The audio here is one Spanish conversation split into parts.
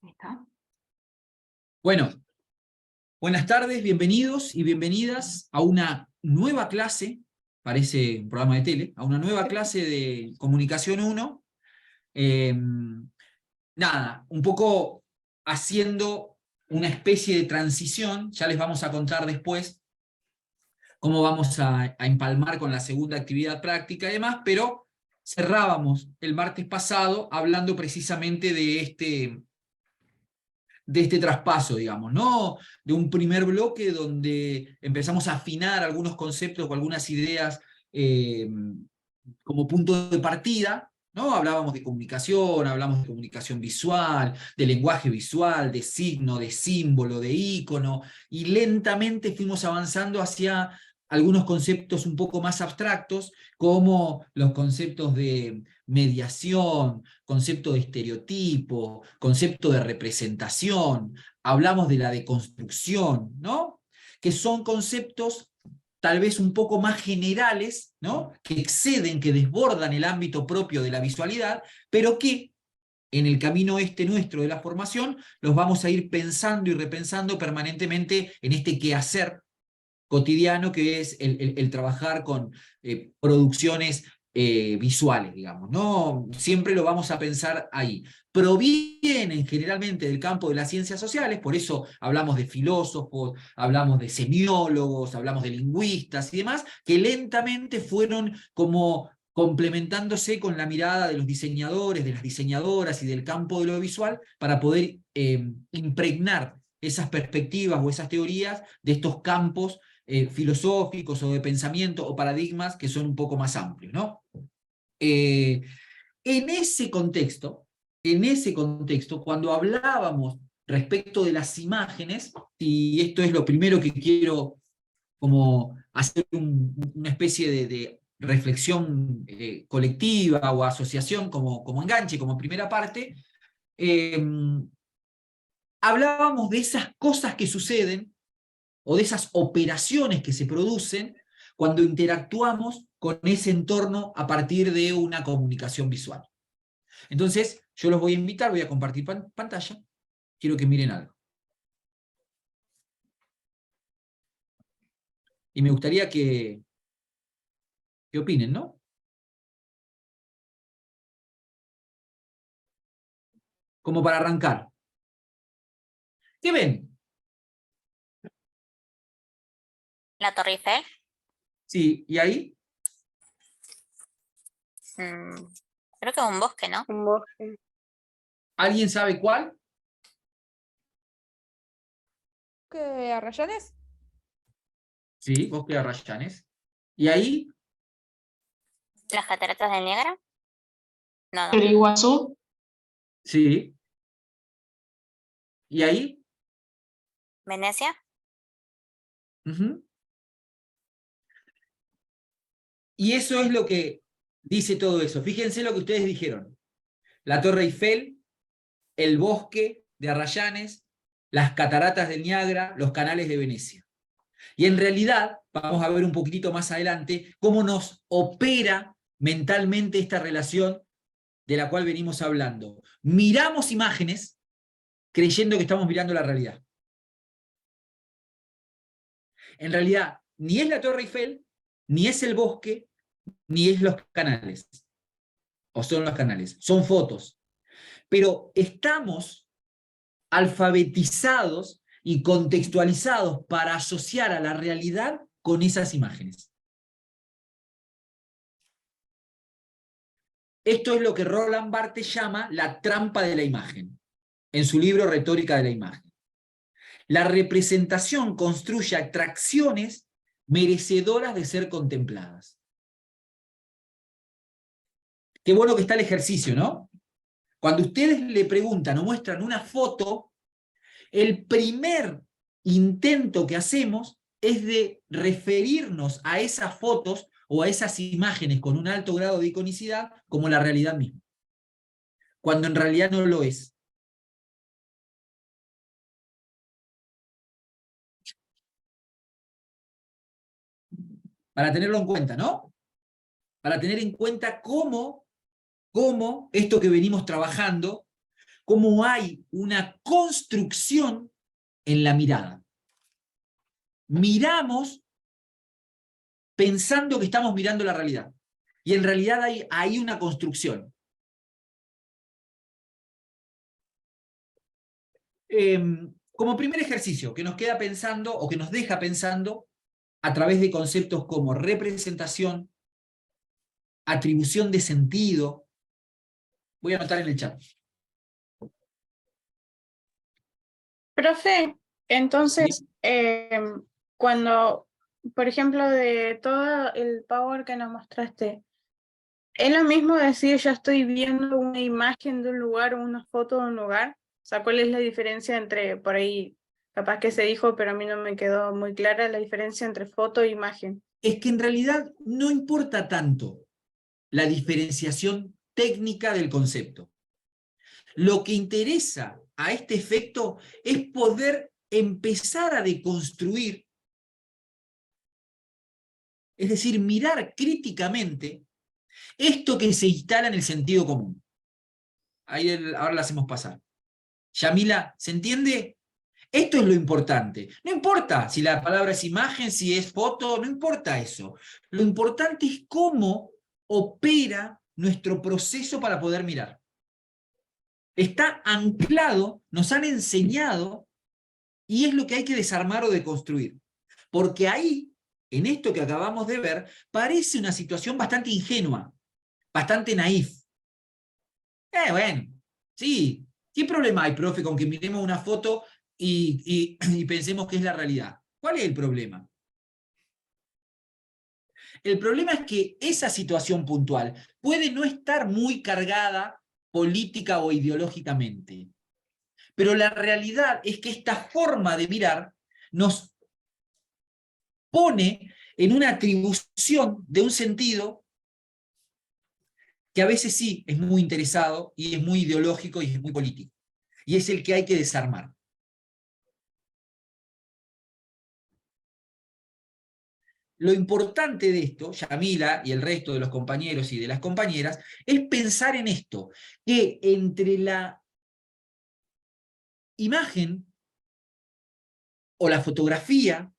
Ahí está. Bueno, buenas tardes, bienvenidos y bienvenidas a una nueva clase, parece un programa de tele, a una nueva clase de Comunicación 1. Nada, un poco haciendo una especie de transición, ya les vamos a contar después cómo vamos a empalmar con la segunda actividad práctica y demás, pero cerrábamos el martes pasado hablando precisamente de este traspaso, digamos, ¿no? De un primer bloque donde empezamos a afinar algunos conceptos o algunas ideas como punto de partida, ¿no? Hablábamos de comunicación, hablamos de comunicación visual, de lenguaje visual, de signo, de símbolo, de ícono, y lentamente fuimos avanzando hacia algunos conceptos un poco más abstractos, como los conceptos de mediación, concepto de estereotipo, concepto de representación, hablamos de la deconstrucción, ¿no? Que son conceptos tal vez un poco más generales, ¿no? Que exceden, que desbordan el ámbito propio de la visualidad, pero que en el camino nuestro de la formación los vamos a ir pensando y repensando permanentemente en este quehacer cotidiano que es el trabajar con producciones visuales, digamos, ¿no? Siempre lo vamos a pensar ahí. Provienen generalmente del campo de las ciencias sociales, por eso hablamos de filósofos, hablamos de semiólogos, hablamos de lingüistas y demás, que lentamente fueron como complementándose con la mirada de los diseñadores, de las diseñadoras y del campo de lo visual para poder impregnar esas perspectivas o esas teorías de estos campos filosóficos o de pensamiento o paradigmas que son un poco más amplios, ¿no? Eh, en ese contexto, cuando hablábamos respecto de las imágenes, y esto es lo primero que quiero como hacer una especie de reflexión colectiva o asociación como enganche, como primera parte, hablábamos de esas cosas que suceden o de esas operaciones que se producen cuando interactuamos con ese entorno a partir de una comunicación visual. Entonces, yo los voy a invitar, voy a compartir pantalla, quiero que miren algo. Y me gustaría que opinen, ¿no? Como para arrancar. ¿Qué ven? La Torre Eiffel. Sí, ¿y ahí? Creo que es un bosque, ¿no? Un bosque. ¿Alguien sabe cuál? ¿Qué, Arrayanes? Sí, Bosque de Arrayanes. ¿Y ahí? Las cataratas del Niágara. No, ¿El no. Iguazú? Sí. ¿Y ahí? Venecia. Uh-huh. Y eso es lo que dice todo eso. Fíjense lo que ustedes dijeron. La Torre Eiffel, el bosque de Arrayanes, las cataratas del Niágara, los canales de Venecia. Y en realidad, vamos a ver un poquitito más adelante, cómo nos opera mentalmente esta relación de la cual venimos hablando. Miramos imágenes creyendo que estamos mirando la realidad. En realidad, ni es la Torre Eiffel, ni es el bosque, ni es los canales. O son los canales, son fotos. Pero estamos alfabetizados y contextualizados para asociar a la realidad con esas imágenes. Esto es lo que Roland Barthes llama la trampa de la imagen, en su libro Retórica de la imagen. La representación construye atracciones merecedoras de ser contempladas. Qué bueno que está el ejercicio, ¿no? Cuando ustedes le preguntan o muestran una foto, el primer intento que hacemos es de referirnos a esas fotos o a esas imágenes con un alto grado de iconicidad como la realidad misma, cuando en realidad no lo es. Para tenerlo en cuenta, ¿no? Para tener en cuenta cómo esto que venimos trabajando, cómo hay una construcción en la mirada. Miramos pensando que estamos mirando la realidad. Y en realidad hay una construcción. Como primer ejercicio, que nos queda pensando, o que nos deja pensando, a través de conceptos como representación, atribución de sentido. Voy a anotar en el chat. Profe, entonces, cuando, por ejemplo, de todo el power que nos mostraste, ¿es lo mismo decir yo estoy viendo una imagen de un lugar o una foto de un lugar? O sea, ¿cuál es la diferencia entre, por ahí, capaz que se dijo, pero a mí no me quedó muy clara la diferencia entre foto e imagen? Es que en realidad no importa tanto la diferenciación técnica del concepto. Lo que interesa a este efecto es poder empezar a deconstruir, es decir, mirar críticamente esto que se instala en el sentido común. Ahora la hacemos pasar. Yamila, ¿se entiende? Esto es lo importante. No importa si la palabra es imagen, si es foto, no importa eso. Lo importante es cómo opera nuestro proceso para poder mirar. Está anclado, nos han enseñado, y es lo que hay que desarmar o deconstruir. Porque ahí, en esto que acabamos de ver, parece una situación bastante ingenua, bastante naif. Bueno, sí, ¿qué problema hay, profe, con que miremos una foto y pensemos que es la realidad? ¿Cuál es el problema? El problema es que esa situación puntual puede no estar muy cargada política o ideológicamente. Pero la realidad es que esta forma de mirar nos pone en una atribución de un sentido que a veces sí es muy interesado y es muy ideológico y es muy político. Y es el que hay que desarmar. Lo importante de esto, Yamila y el resto de los compañeros y de las compañeras, es pensar en esto, que entre la imagen o la fotografía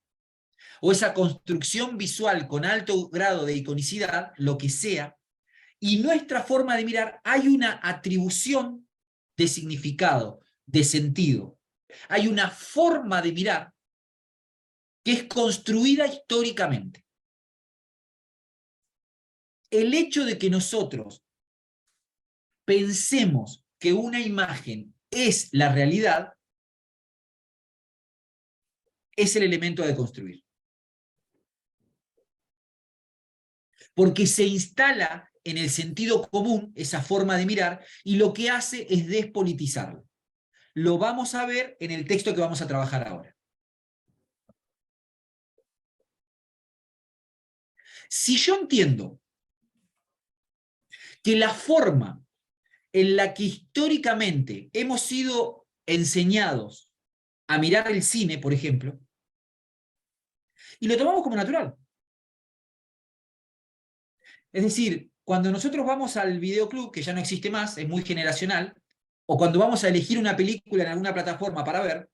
o esa construcción visual con alto grado de iconicidad, lo que sea, y nuestra forma de mirar, hay una atribución de significado, de sentido. Hay una forma de mirar que es construida históricamente. El hecho de que nosotros pensemos que una imagen es la realidad es el elemento a deconstruir. Porque se instala en el sentido común esa forma de mirar y lo que hace es despolitizarlo. Lo vamos a ver en el texto que vamos a trabajar ahora. Si yo entiendo que la forma en la que históricamente hemos sido enseñados a mirar el cine, por ejemplo, y lo tomamos como natural. Es decir, cuando nosotros vamos al videoclub, que ya no existe más, es muy generacional, o cuando vamos a elegir una película en alguna plataforma para ver,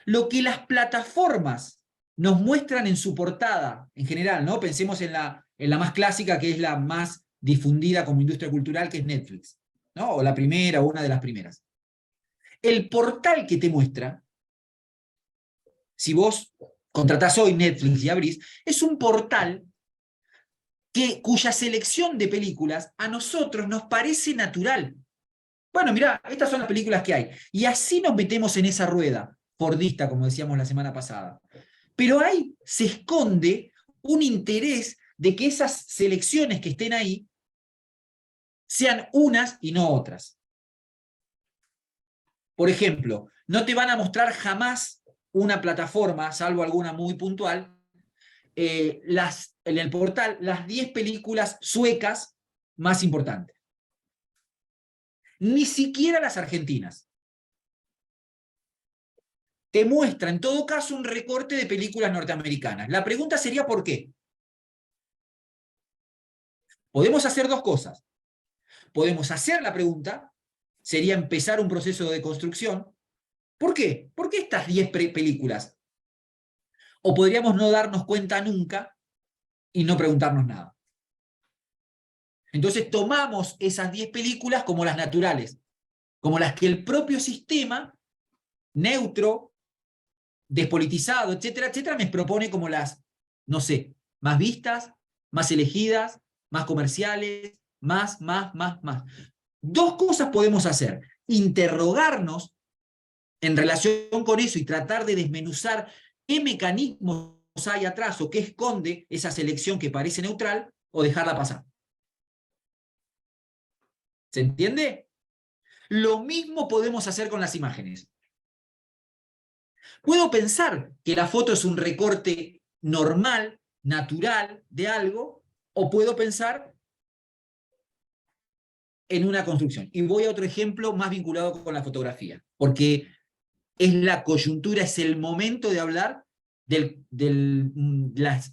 lo que las plataformas nos muestran en su portada, en general, ¿no? Pensemos en la más clásica, que es la más difundida como industria cultural, que es Netflix, ¿no? O la primera, o una de las primeras. El portal que te muestra, si vos contratás hoy Netflix y abrís, es un portal cuya selección de películas a nosotros nos parece natural. Bueno, mirá, estas son las películas que hay. Y así nos metemos en esa rueda fordista, como decíamos la semana pasada. Pero ahí se esconde un interés de que esas selecciones que estén ahí sean unas y no otras. Por ejemplo, no te van a mostrar jamás una plataforma, salvo alguna muy puntual, en el portal, las 10 películas suecas más importantes. Ni siquiera las argentinas. Te muestra en todo caso un recorte de películas norteamericanas. La pregunta sería ¿por qué? Podemos hacer dos cosas. Podemos hacer la pregunta, sería empezar un proceso de construcción. ¿Por qué? ¿Por qué estas 10 películas? O podríamos no darnos cuenta nunca y no preguntarnos nada. Entonces tomamos esas 10 películas como las naturales, como las que el propio sistema, neutro, despolitizado, etcétera, etcétera, me propone como las, no sé, más vistas, más elegidas, más comerciales, más. Dos cosas podemos hacer: interrogarnos en relación con eso y tratar de desmenuzar qué mecanismos hay atrás o qué esconde esa selección que parece neutral, o dejarla pasar. ¿Se entiende? Lo mismo podemos hacer con las imágenes. Puedo pensar que la foto es un recorte normal, natural de algo, o puedo pensar en una construcción. Y voy a otro ejemplo más vinculado con la fotografía, porque es la coyuntura, es el momento de hablar de las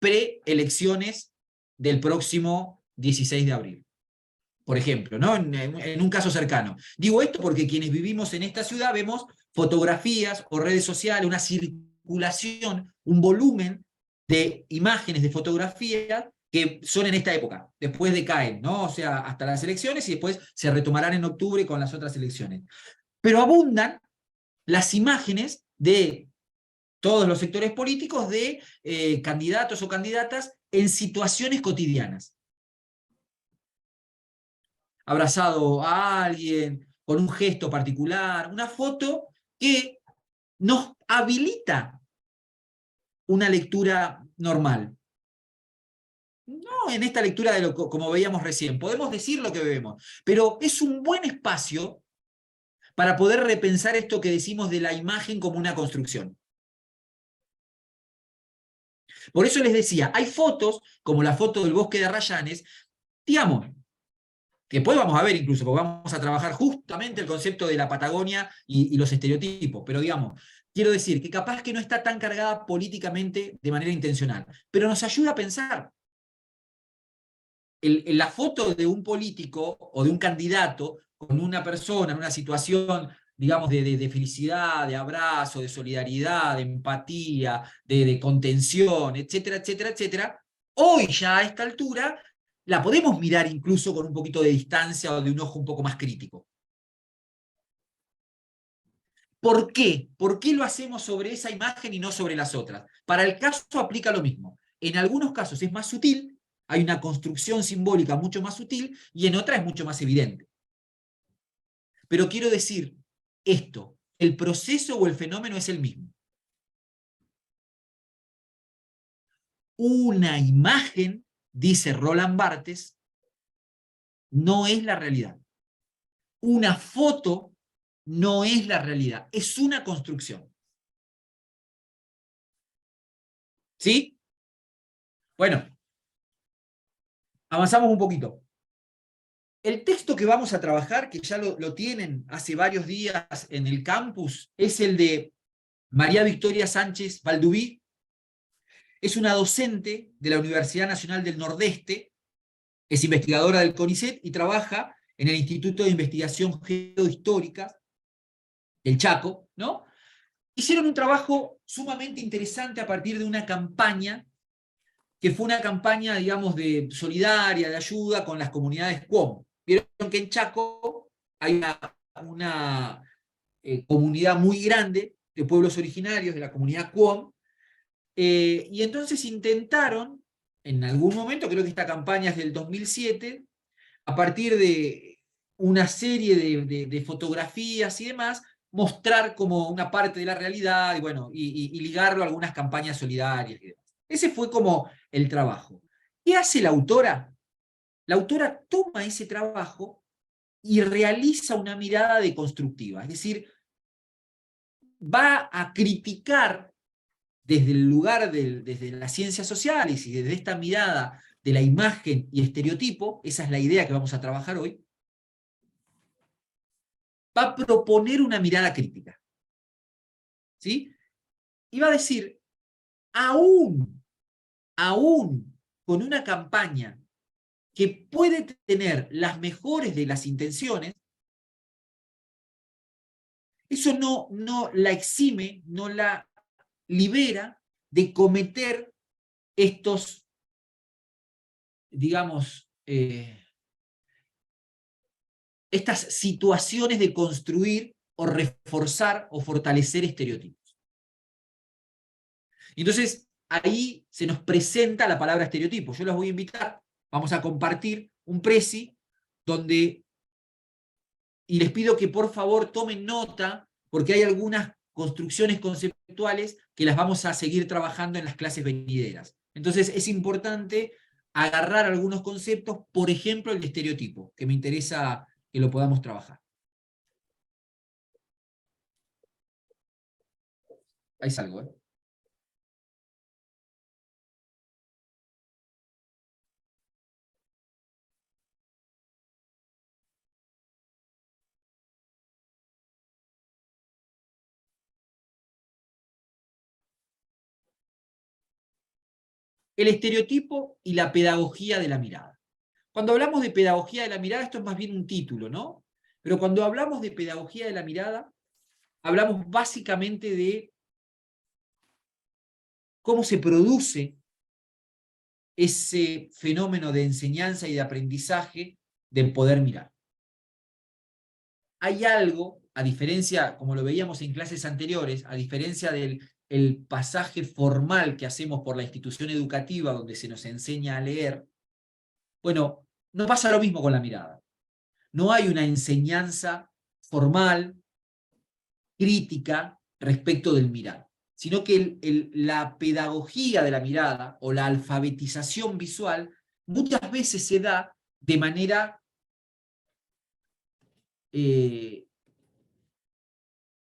preelecciones del próximo 16 de abril. Por ejemplo, ¿no? En un caso cercano. Digo esto porque quienes vivimos en esta ciudad vemos fotografías o redes sociales, una circulación, un volumen de imágenes, de fotografías que son en esta época, después decaen, ¿no? O sea, hasta las elecciones, y después se retomarán en octubre con las otras elecciones. Pero abundan las imágenes de todos los sectores políticos de candidatos o candidatas en situaciones cotidianas. Abrazado a alguien, con un gesto particular, una foto que nos habilita una lectura normal. No en esta lectura de como veíamos recién, podemos decir lo que vemos, pero es un buen espacio para poder repensar esto que decimos de la imagen como una construcción. Por eso les decía, hay fotos, como la foto del bosque de Arrayanes, digamos, que después vamos a ver incluso, porque vamos a trabajar justamente el concepto de la Patagonia y los estereotipos, pero digamos, quiero decir que capaz que no está tan cargada políticamente de manera intencional, pero nos ayuda a pensar. La foto de un político o de un candidato con una persona en una situación, digamos, de felicidad, de abrazo, de solidaridad, de empatía, de contención, etcétera, etcétera, etcétera, hoy ya a esta altura la podemos mirar incluso con un poquito de distancia o de un ojo un poco más crítico. ¿Por qué? ¿Por qué lo hacemos sobre esa imagen y no sobre las otras? Para el caso aplica lo mismo. En algunos casos es más sutil, hay una construcción simbólica mucho más sutil, y en otras es mucho más evidente. Pero quiero decir esto, el proceso o el fenómeno es el mismo. Una imagen, dice Roland Barthes, no es la realidad. Una foto no es la realidad, es una construcción. ¿Sí? Bueno, avanzamos un poquito. El texto que vamos a trabajar, que ya lo tienen hace varios días en el campus, es el de María Victoria Sánchez Balduví. Es una docente de la Universidad Nacional del Nordeste, es investigadora del CONICET y trabaja en el Instituto de Investigación Geohistórica del Chaco, ¿no? Hicieron un trabajo sumamente interesante a partir de una campaña que fue una campaña, digamos, de solidaria, de ayuda con las comunidades Cuom. Vieron que en Chaco hay una comunidad muy grande de pueblos originarios de la comunidad Cuom, y entonces intentaron, en algún momento, creo que esta campaña es del 2007, a partir de una serie de fotografías y demás, mostrar como una parte de la realidad y, bueno, y ligarlo a algunas campañas solidarias y demás. Ese fue como el trabajo. ¿Qué hace la autora? La autora toma ese trabajo y realiza una mirada deconstructiva, es decir, va a criticar desde el lugar, desde las ciencias sociales y desde esta mirada de la imagen y estereotipo, esa es la idea que vamos a trabajar hoy, va a proponer una mirada crítica. ¿Sí? Y va a decir, aún con una campaña que puede tener las mejores de las intenciones, eso no la exime, no la libera de cometer estos, digamos, estas situaciones de construir o reforzar o fortalecer estereotipos. Entonces, ahí se nos presenta la palabra estereotipo. Yo los voy a invitar, vamos a compartir un presi donde, y les pido que por favor tomen nota, porque hay algunas construcciones conceptuales que las vamos a seguir trabajando en las clases venideras. Entonces es importante agarrar algunos conceptos, por ejemplo el de estereotipo, que me interesa que lo podamos trabajar. Ahí salgo, ¿eh? El estereotipo y la pedagogía de la mirada. Cuando hablamos de pedagogía de la mirada, esto es más bien un título, ¿no? Pero cuando hablamos de pedagogía de la mirada, hablamos básicamente de cómo se produce ese fenómeno de enseñanza y de aprendizaje del poder mirar. Hay algo, a diferencia, como lo veíamos en clases anteriores, a diferencia del pasaje formal que hacemos por la institución educativa donde se nos enseña a leer, bueno, no pasa lo mismo con la mirada. No hay una enseñanza formal, crítica, respecto del mirar, sino que la pedagogía de la mirada o la alfabetización visual muchas veces se da de manera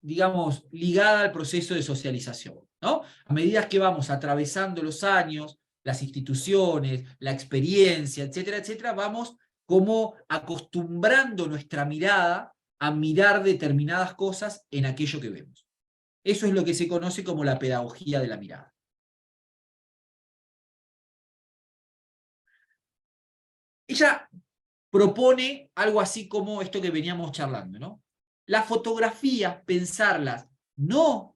digamos, ligada al proceso de socialización, ¿no? A medida que vamos atravesando los años, las instituciones, la experiencia, etcétera, etcétera, vamos como acostumbrando nuestra mirada a mirar determinadas cosas en aquello que vemos. Eso es lo que se conoce como la pedagogía de la mirada. Ella propone algo así como esto que veníamos charlando, ¿no? Las fotografías, pensarlas no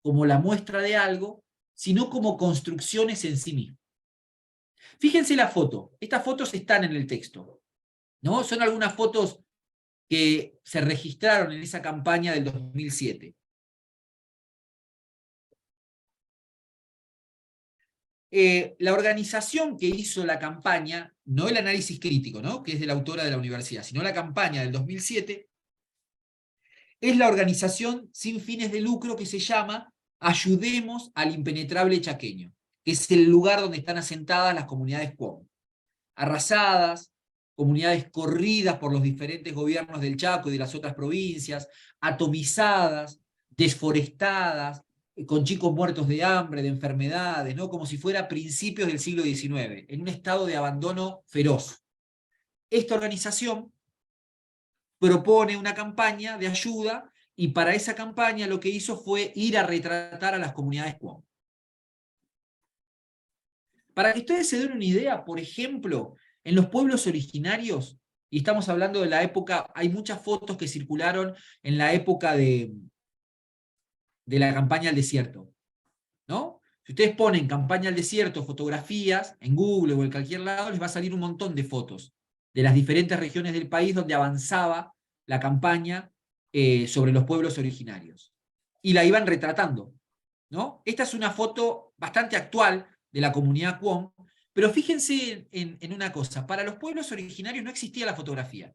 como la muestra de algo, sino como construcciones en sí mismas. Fíjense la foto. Estas fotos están en el texto, ¿no? Son algunas fotos que se registraron en esa campaña del 2007. La organización que hizo la campaña, no el análisis crítico, ¿no? Que es de la autora de la universidad, sino la campaña del 2007, es la organización sin fines de lucro que se llama Ayudemos al Impenetrable Chaqueño, que es el lugar donde están asentadas las comunidades Cuom. Arrasadas, comunidades corridas por los diferentes gobiernos del Chaco y de las otras provincias, atomizadas, desforestadas, con chicos muertos de hambre, de enfermedades, ¿no? Como si fuera principios del siglo XIX, en un estado de abandono feroz. Esta organización propone una campaña de ayuda y para esa campaña lo que hizo fue ir a retratar a las comunidades Cuom. Para que ustedes se den una idea, por ejemplo, en los pueblos originarios, y estamos hablando de la época, hay muchas fotos que circularon en la época de la campaña al desierto, ¿no? Si ustedes ponen campaña al desierto, fotografías, en Google o en cualquier lado, les va a salir un montón de fotos de las diferentes regiones del país donde avanzaba la campaña sobre los pueblos originarios. Y la iban retratando, ¿no? Esta es una foto bastante actual de la comunidad Cuom, pero fíjense en una cosa, para los pueblos originarios no existía la fotografía.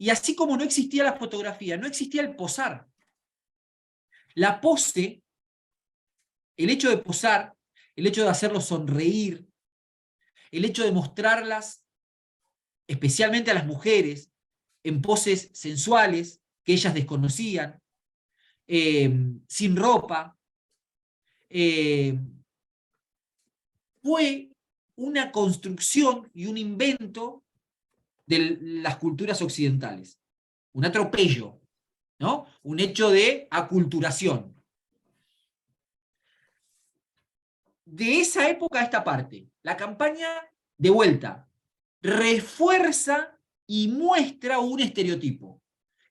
Y así como no existía la fotografía, no existía el posar. La pose, el hecho de posar, el hecho de hacerlos sonreír, el hecho de mostrarlas, especialmente a las mujeres, en poses sensuales que ellas desconocían, sin ropa, fue una construcción y un invento de las culturas occidentales. Un atropello, ¿no? Un hecho de aculturación. de esa época a esta parte. La campaña, de vuelta, refuerza y muestra un estereotipo.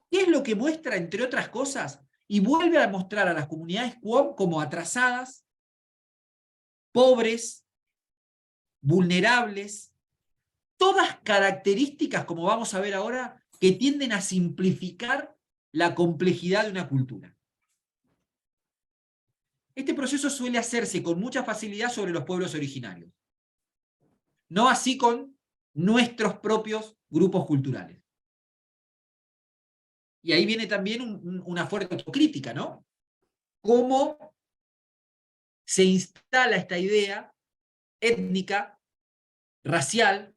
¿Qué es lo que muestra, entre otras cosas? Y vuelve a mostrar a las comunidades QOM como atrasadas, pobres, vulnerables, todas características, como vamos a ver ahora, que tienden a simplificar la complejidad de una cultura. Este proceso suele hacerse con mucha facilidad sobre los pueblos originarios, no así con nuestros propios grupos culturales. Y ahí viene también una fuerte autocrítica, ¿no? Cómo se instala esta idea étnica, racial,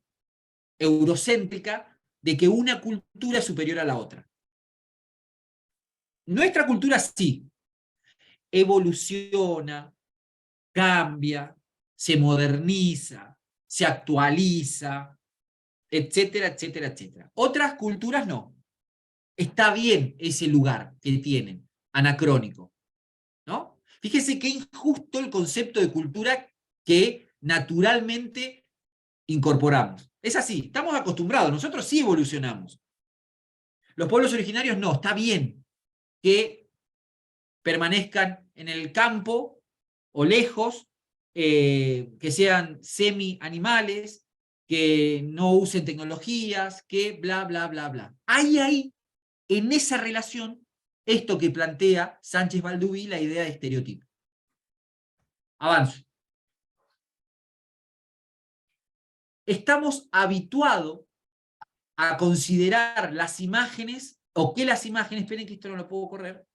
eurocéntrica, de que una cultura es superior a la otra. Nuestra cultura sí, evoluciona, cambia, se moderniza, se actualiza, etcétera, etcétera, etcétera. Otras culturas no. Está bien ese lugar que tienen, anacrónico, ¿no? Fíjese qué injusto el concepto de cultura que naturalmente incorporamos. Es así, estamos acostumbrados, nosotros sí evolucionamos. Los pueblos originarios no, está bien que permanezcan en el campo o lejos, que sean semi-animales, que no usen tecnologías, que bla, bla, bla, bla. Hay ahí, en esa relación, esto que plantea Sánchez Balduví, la idea de estereotipo. Avanzo. Estamos habituados a considerar las imágenes, o que las imágenes, esperen que esto no lo puedo correr.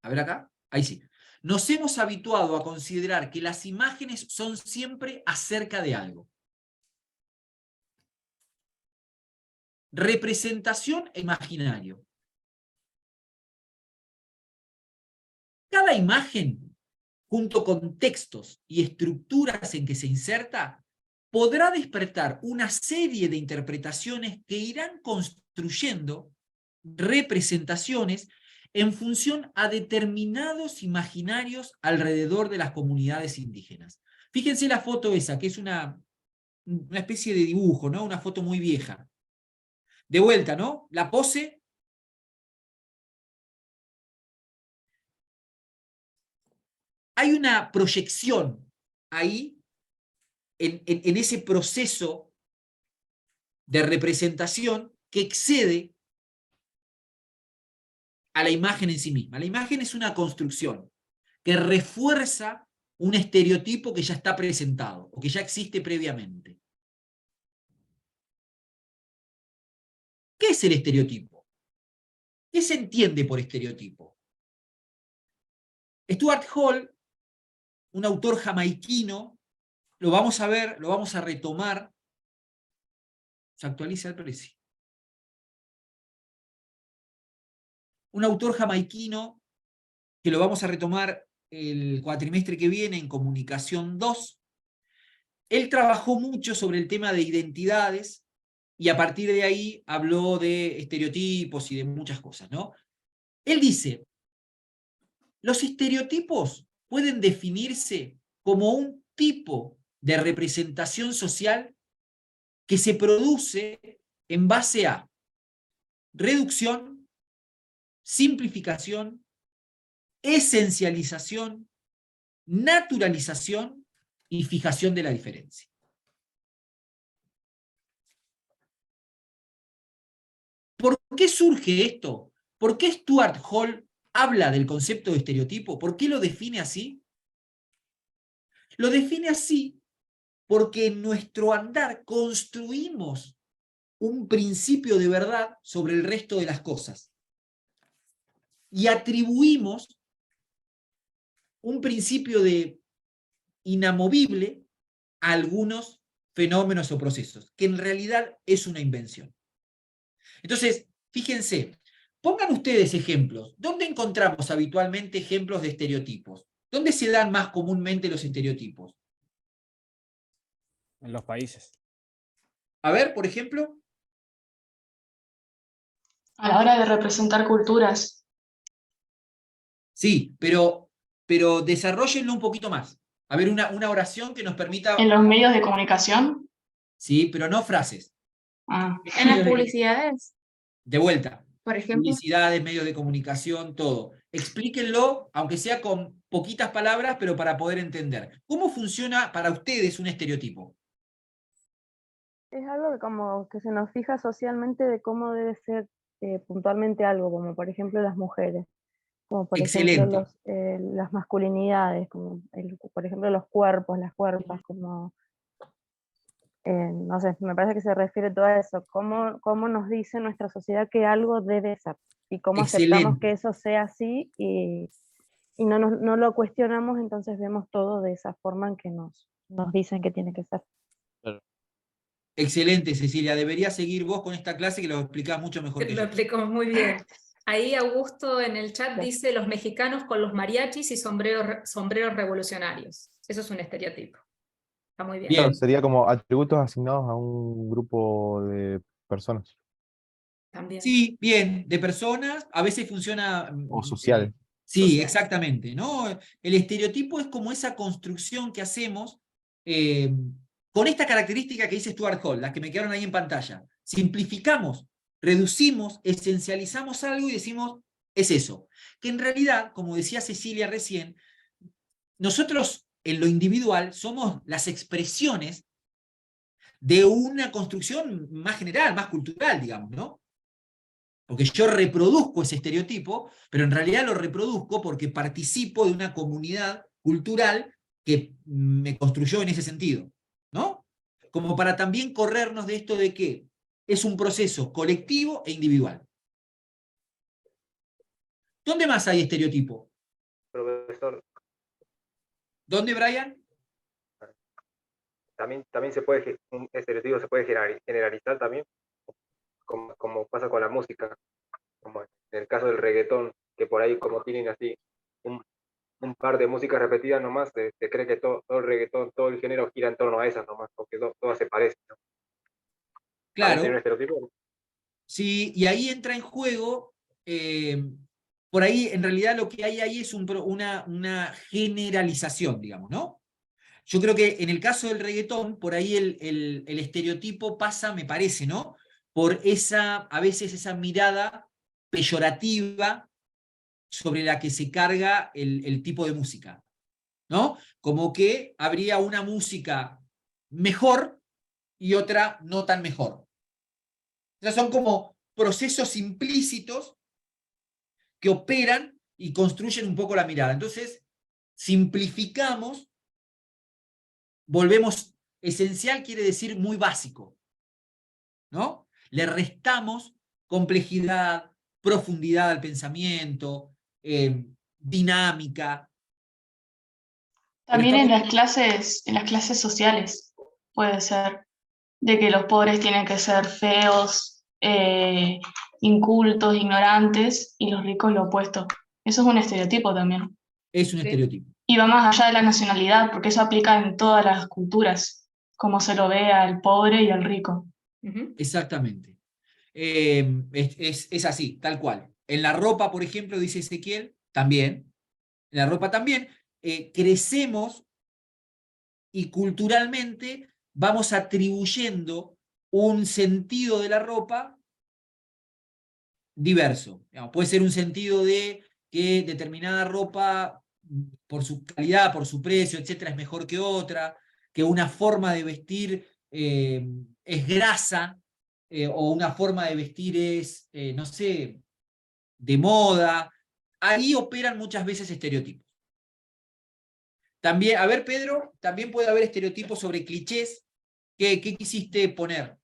A ver acá, ahí sí. Nos hemos habituado a considerar que las imágenes son siempre acerca de algo. Representación e imaginario. Cada imagen, junto con textos y estructuras en que se inserta, podrá despertar una serie de interpretaciones que irán construyendo representaciones en función a determinados imaginarios alrededor de las comunidades indígenas. Fíjense la foto esa, que es una especie de dibujo, ¿no? Una foto muy vieja. De vuelta, ¿no? La pose. Hay una proyección ahí, en ese proceso de representación que excede a la imagen en sí misma. La imagen es una construcción que refuerza un estereotipo que ya está presentado o que ya existe previamente. ¿Qué es el estereotipo? ¿Qué se entiende por estereotipo? Stuart Hall, un autor jamaiquino, lo vamos a ver, lo vamos a retomar. Se actualiza el precio. Un autor jamaiquino que lo vamos a retomar el cuatrimestre que viene en Comunicación 2. Él trabajó mucho sobre el tema de identidades y a partir de ahí habló de estereotipos y de muchas cosas, ¿no? Él dice, los estereotipos pueden definirse como un tipo de representación social que se produce en base a reducción, simplificación, esencialización, naturalización y fijación de la diferencia. ¿Por qué surge esto? ¿Por qué Stuart Hall habla del concepto de estereotipo? ¿Por qué lo define así? Lo define así porque en nuestro andar construimos un principio de verdad sobre el resto de las cosas y atribuimos un principio de inamovible a algunos fenómenos o procesos, que en realidad es una invención. Entonces, fíjense, pongan ustedes ejemplos. ¿Dónde encontramos habitualmente ejemplos de estereotipos? ¿Dónde se dan más comúnmente los estereotipos? En los países. A ver, por ejemplo. A la hora de representar culturas. Sí, pero pero desarróllenlo un poquito más. A ver, una oración que nos permita... En los medios de comunicación. Sí, pero no frases. Ah, En las publicidades, De vuelta. por ejemplo. Publicidades, medios de comunicación, todo. Explíquenlo, aunque sea con poquitas palabras, pero para poder entender. ¿Cómo funciona para ustedes un estereotipo? Es algo que como que se nos fija socialmente de cómo debe ser puntualmente algo, como por ejemplo las mujeres, como por ejemplo Excelente. las masculinidades, como por ejemplo los cuerpos, las cuerpas, como, no sé, me parece que se refiere todo a eso, cómo nos dice nuestra sociedad que algo debe ser, y cómo aceptamos que Excelente. eso sea así, y no lo cuestionamos, entonces vemos todo de esa forma en que nos dicen que tiene que ser. Excelente, Cecilia. Deberías seguir vos con esta clase que lo explicás mucho mejor que Lo yo. explicó muy bien. Ahí Augusto en el chat dice los mexicanos con los mariachis y sombreros revolucionarios. Eso es un estereotipo. Está muy bien. Bien. Claro, sería como atributos asignados a un grupo de personas. También. Sí, bien, de personas, a veces funciona... O social. Sí, Social. exactamente, ¿no? El estereotipo es como esa construcción que hacemos con esta característica que dice Stuart Hall, las que me quedaron ahí en pantalla. Simplificamos, reducimos, esencializamos algo y decimos, es eso. Que en realidad, como decía Cecilia recién, nosotros en lo individual somos las expresiones de una construcción más general, más cultural, digamos, ¿no? Porque yo reproduzco ese estereotipo, pero en realidad lo reproduzco porque participo de una comunidad cultural que me construyó en ese sentido, ¿no? Como para también corrernos de esto de que es un proceso colectivo e individual. ¿Dónde más hay estereotipo? Profesor, ¿Dónde, Brian? también se puede, un estereotipo se puede generalizar también, como pasa con la música, como en el caso del reggaetón, que por ahí como tienen así un par de músicas repetidas nomás, se cree que todo el reggaetón, todo el género gira en torno a esas nomás, porque todas se parecen, ¿no? ¿También sería un Claro, estereotipo? sí, y ahí entra en juego, por ahí en realidad lo que hay ahí es una generalización, digamos, ¿no? Yo creo que en el caso del reggaetón, por ahí el estereotipo pasa, me parece, ¿no? Por a veces esa mirada peyorativa sobre la que se carga el tipo de música, ¿no? Como que habría una música mejor y otra no tan mejor. O sea, son como procesos implícitos que operan y construyen un poco la mirada. Entonces, simplificamos, volvemos, esencial quiere decir muy básico, ¿no? Le restamos complejidad, profundidad al pensamiento, dinámica. también en las clases sociales puede ser, de que los pobres tienen que ser feos, incultos, ignorantes, y los ricos lo opuesto. Eso es un estereotipo también. Es un Sí. estereotipo. Y va más allá de la nacionalidad, porque eso aplica en todas las culturas, como se lo ve al pobre y al rico. Ujú. Exactamente. Es así, tal cual. En la ropa, por ejemplo, dice Ezequiel, también. En la ropa también. Crecemos y culturalmente vamos atribuyendo un sentido de la ropa diverso. Digamos, puede ser un sentido de que determinada ropa, por su calidad, por su precio, etcétera, es mejor que otra, que una forma de vestir es grasa, o una forma de vestir es, no sé, de moda. Ahí operan muchas veces estereotipos. También, a ver, Pedro, también puede haber estereotipos sobre clichés. ¿Qué quisiste poner?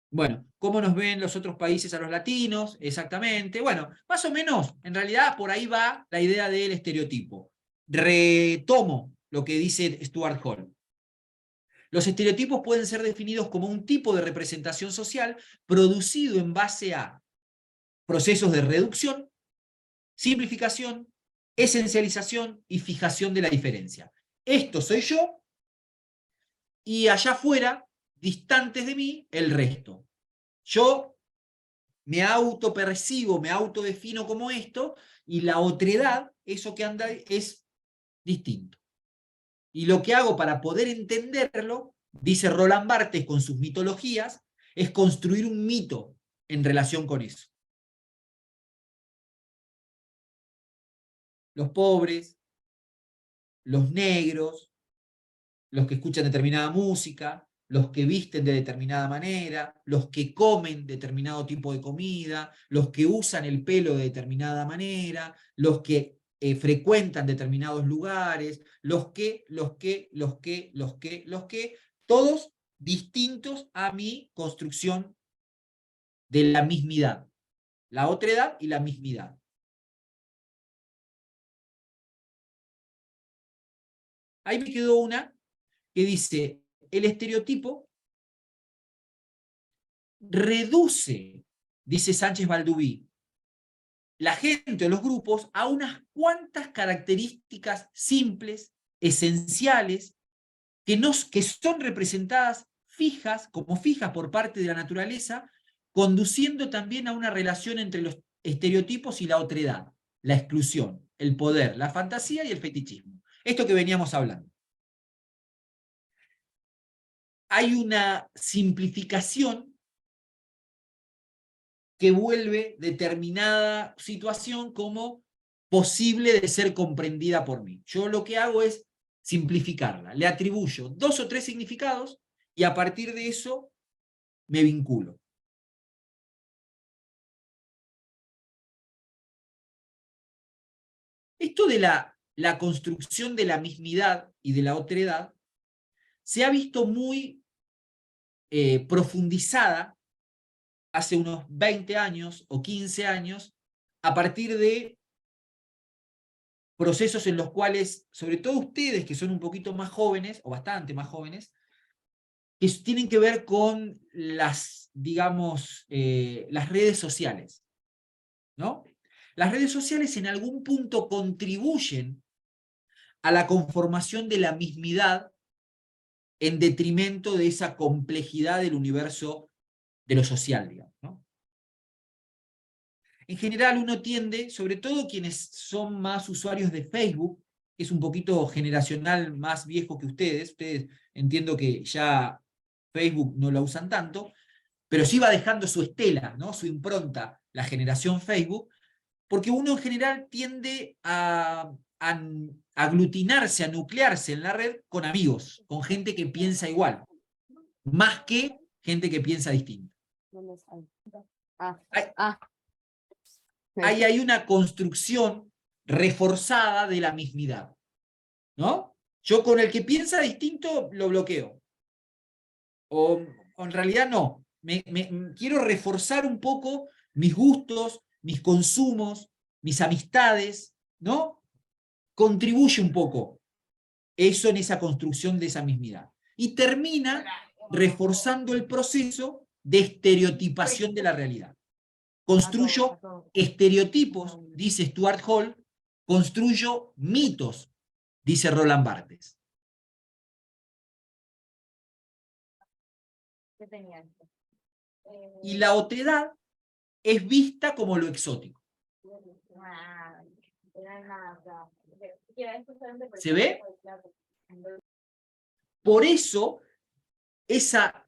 Bueno, ¿cómo nos ven los otros países a los latinos? Exactamente. Bueno, más o menos, en realidad por ahí va la idea del estereotipo. Retomo lo que dice Stuart Hall. Los estereotipos pueden ser definidos como un tipo de representación social producido en base a procesos de reducción, simplificación, esencialización y fijación de la diferencia. Esto soy yo, y allá afuera distantes de mí el resto. Yo me autopercibo, me autodefino como esto, y la otredad, eso que anda, es distinto. Y lo que hago para poder entenderlo, dice Roland Barthes con sus mitologías, es construir un mito en relación con eso. Los pobres, los negros, los que escuchan determinada música, los que visten de determinada manera, los que comen determinado tipo de comida, los que usan el pelo de determinada manera, los que frecuentan determinados lugares, los que, todos distintos a mi construcción de la mismidad, la otredad y la mismidad. Ahí me quedó una que dice, el estereotipo reduce, dice Sánchez Balduví, la gente o los grupos a unas cuantas características simples, esenciales, que son representadas como fijas por parte de la naturaleza, conduciendo también a una relación entre los estereotipos y la otredad, la exclusión, el poder, la fantasía y el fetichismo. Esto que veníamos hablando. Hay una simplificación que vuelve determinada situación como posible de ser comprendida por mí. Yo lo que hago es simplificarla, le atribuyo 2 o 3 significados y a partir de eso me vinculo. Esto de la construcción de la mismidad y de la otredad se ha visto muy profundizada hace unos 20 años o 15 años, a partir de procesos en los cuales, sobre todo ustedes que son un poquito más jóvenes, o bastante más jóvenes, que tienen que ver con las, digamos, las redes sociales, ¿no? Las redes sociales en algún punto contribuyen a la conformación de la mismidad en detrimento de esa complejidad del universo de lo social, digamos, ¿no? En general uno tiende, sobre todo quienes son más usuarios de Facebook, que es un poquito generacional más viejo que ustedes entiendo que ya Facebook no la usan tanto, pero sí va dejando su estela, ¿no? Su impronta, la generación Facebook, porque uno en general tiende a aglutinarse, a nuclearse en la red con amigos, con gente que piensa igual, más que gente que piensa distinto. Ahí hay una construcción reforzada de la mismidad, ¿no? Yo con el que piensa distinto lo bloqueo. O en realidad no. Quiero reforzar un poco mis gustos, mis consumos, mis amistades, ¿no? Contribuye un poco eso en esa construcción de esa mismidad. Y termina reforzando el proceso de estereotipación de la realidad. Construyo estereotipos, dice Stuart Hall, construyo mitos, dice Roland Barthes. Y la otredad es vista como lo exótico. ¿Se ve? Por eso, esa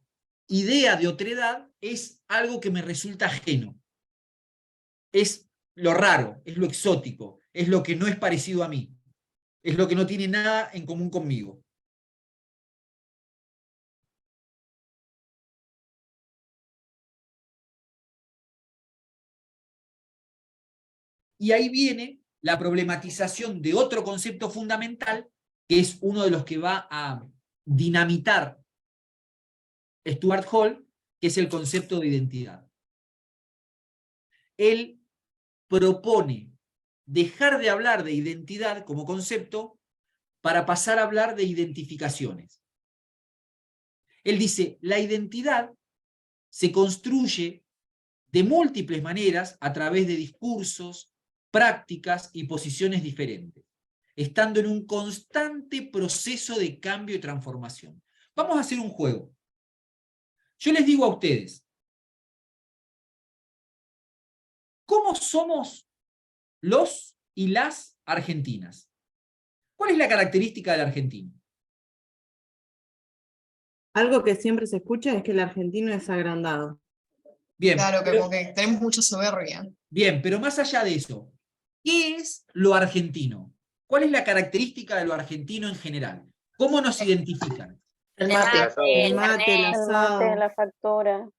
idea de otredad es algo que me resulta ajeno. Es lo raro, es lo exótico, es lo que no es parecido a mí, es lo que no tiene nada en común conmigo. Y ahí viene la problematización de otro concepto fundamental, que es uno de los que va a dinamitar Stuart Hall, que es el concepto de identidad. Él propone dejar de hablar de identidad como concepto para pasar a hablar de identificaciones. Él dice, la identidad se construye de múltiples maneras a través de discursos, prácticas y posiciones diferentes, estando en un constante proceso de cambio y transformación. Vamos a hacer un juego. Yo les digo a ustedes, ¿cómo somos los y las argentinas? ¿Cuál es la característica del argentino? Algo que siempre se escucha es que el argentino es agrandado. Bien, Claro, pero, como que tenemos mucha soberbia. bien, pero más allá de eso, ¿qué es lo argentino? ¿Cuál es la característica de lo argentino en general? ¿Cómo nos identifican? El El mate, mate, el el mate, el fernet, El asado. mate, la factura,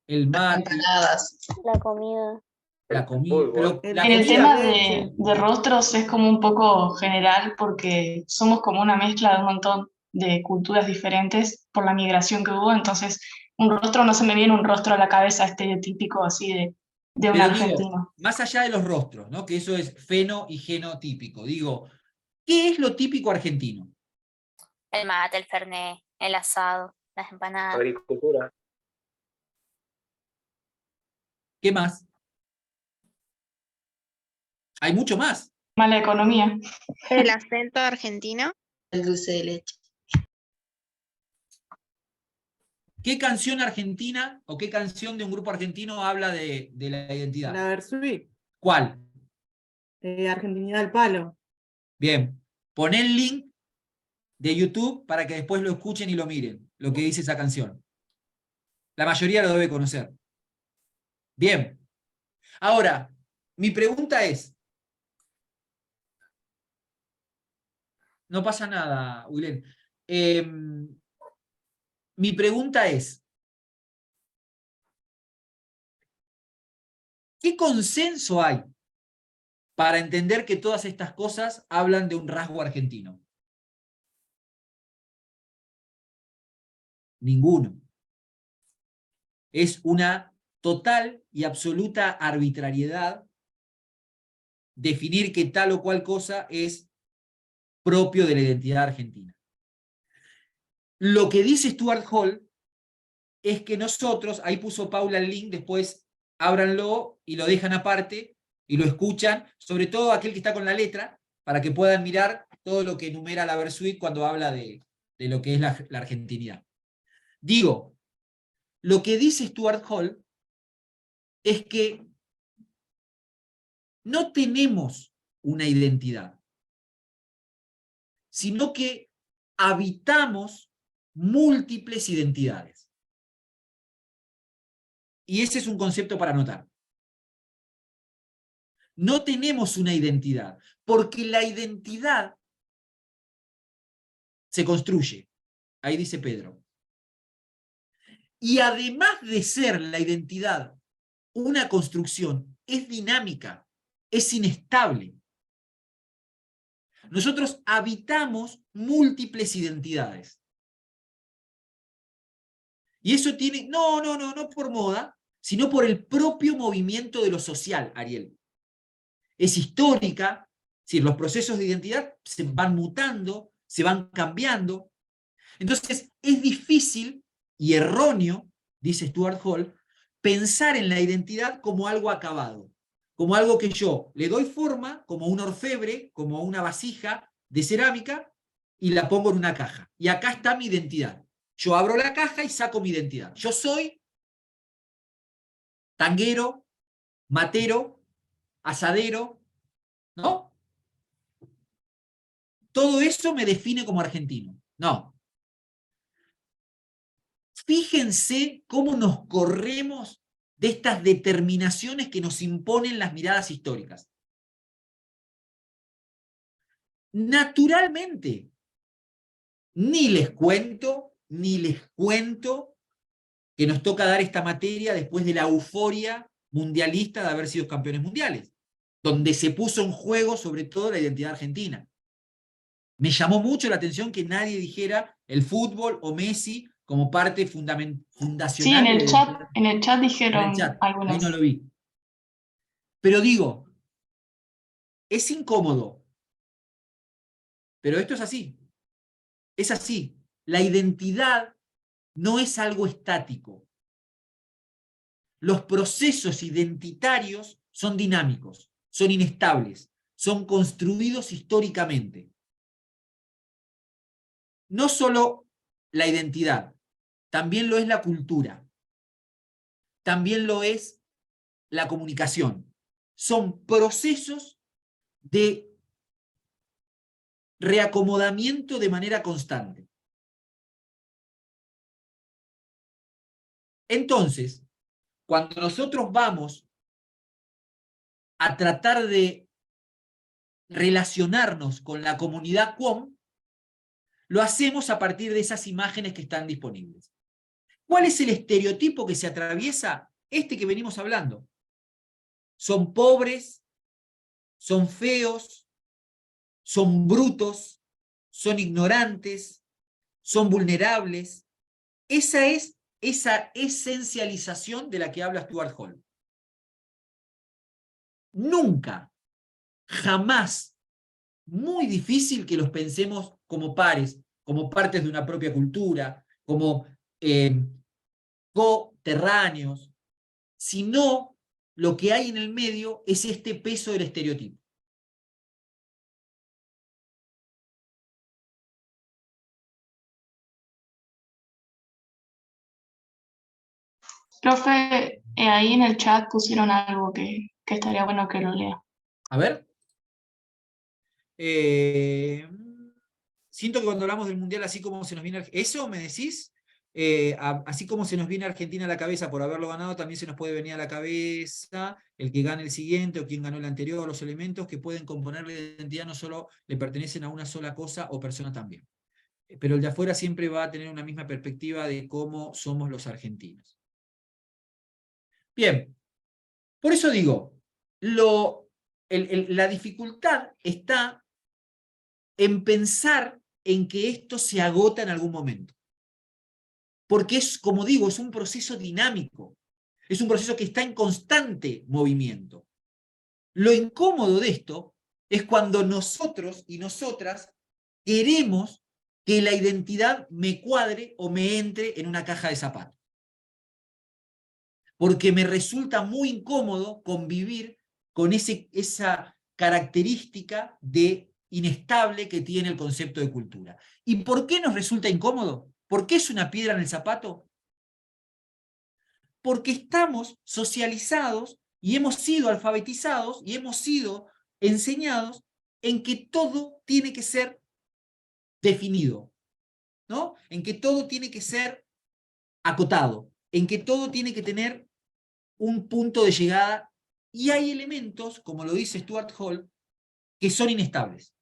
El Las mate, empanadas. la comida. la El comida, fútbol. pero El la En el dulce comida, tema leche. de rostros es como un poco general porque somos como una mezcla de un montón de culturas diferentes por la migración que hubo, entonces un rostro, no se me viene un rostro a la cabeza estereotípico así de un pero digo, argentino. más allá de los rostros, ¿no? Que eso es feno y genotípico. Digo, ¿qué es lo típico argentino? el mate, el fernet, el asado, las empanadas. Agricultura. ¿Qué más? Hay mucho más. Mala economía. El acento argentino. El dulce de leche. ¿Qué canción argentina o qué canción de un grupo argentino habla de la identidad? La Versuit, ¿Cuál? Argentinidad al palo. Bien, pon el link de YouTube para que después lo escuchen y lo miren, lo que dice esa canción. La mayoría lo debe conocer. Bien. Ahora, mi pregunta es, no pasa nada, Wilén. Mi pregunta es, ¿qué consenso hay para entender que todas estas cosas hablan de un rasgo argentino? Ninguno. Es una total y absoluta arbitrariedad definir que tal o cual cosa es propio de la identidad argentina. Lo que dice Stuart Hall es que nosotros, ahí puso Paula el link, después ábranlo y lo dejan aparte y lo escuchan, sobre todo aquel que está con la letra, para que puedan mirar todo lo que enumera la Versuit cuando habla de lo que es la argentinidad. Digo, lo que dice Stuart Hall es que no tenemos una identidad, sino que habitamos múltiples identidades. Y ese es un concepto para anotar. No tenemos una identidad, porque la identidad se construye. Ahí dice Pedro. Y además de ser la identidad una construcción, es dinámica, es inestable. Nosotros habitamos múltiples identidades. Y eso tiene, no por moda, sino por el propio movimiento de lo social, Ariel. Es histórica, es decir, los procesos de identidad se van mutando, se van cambiando. Entonces, es difícil y erróneo, dice Stuart Hall, pensar en la identidad como algo acabado, como algo que yo le doy forma, como un orfebre, como una vasija de cerámica, y la pongo en una caja. Y acá está mi identidad. Yo abro la caja y saco mi identidad. Yo soy tanguero, matero, asadero, ¿no? Todo eso me define como argentino. No. Fíjense cómo nos corremos de estas determinaciones que nos imponen las miradas históricas. Naturalmente, ni les cuento que nos toca dar esta materia después de la euforia mundialista de haber sido campeones mundiales, donde se puso en juego sobre todo la identidad argentina. Me llamó mucho la atención que nadie dijera el fútbol o Messi como parte fundacional. Sí, en el chat dijeron algunas. Ahí no lo vi. Pero digo, es incómodo, pero esto es así. Es así. La identidad no es algo estático. Los procesos identitarios son dinámicos, son inestables, son construidos históricamente. No solo la identidad, también lo es la cultura, también lo es la comunicación. Son procesos de reacomodamiento de manera constante. Entonces, cuando nosotros vamos a tratar de relacionarnos con la comunidad QOM, lo hacemos a partir de esas imágenes que están disponibles. ¿Cuál es el estereotipo que se atraviesa? Este que venimos hablando. Son pobres, son feos, son brutos, son ignorantes, son vulnerables. Esa es esa esencialización de la que habla Stuart Hall. Nunca, jamás, muy difícil que los pensemos como pares, como partes de una propia cultura, como coterráneos, sino lo que hay en el medio es este peso del estereotipo. Profe, ahí en el chat pusieron algo que estaría bueno que lo lea. A ver. Siento que cuando hablamos del Mundial, así como se nos viene... ¿Eso me decís? Así como se nos viene Argentina a la cabeza por haberlo ganado, también se nos puede venir a la cabeza el que gane el siguiente o quien ganó el anterior, los elementos que pueden componer la identidad no solo le pertenecen a una sola cosa o persona también. Pero el de afuera siempre va a tener una misma perspectiva de cómo somos los argentinos. Bien, por eso digo, la dificultad está en pensar en que esto se agota en algún momento. Porque es, como digo, es un proceso dinámico, es un proceso que está en constante movimiento. Lo incómodo de esto es cuando nosotros y nosotras queremos que la identidad me cuadre o me entre en una caja de zapatos. Porque me resulta muy incómodo convivir con esa característica de inestable que tiene el concepto de cultura. ¿Y por qué nos resulta incómodo? ¿Por qué es una piedra en el zapato? Porque estamos socializados y hemos sido alfabetizados y hemos sido enseñados en que todo tiene que ser definido, ¿no? En que todo tiene que ser acotado, en que todo tiene que tener un punto de llegada, y hay elementos, como lo dice Stuart Hall, que son inestables.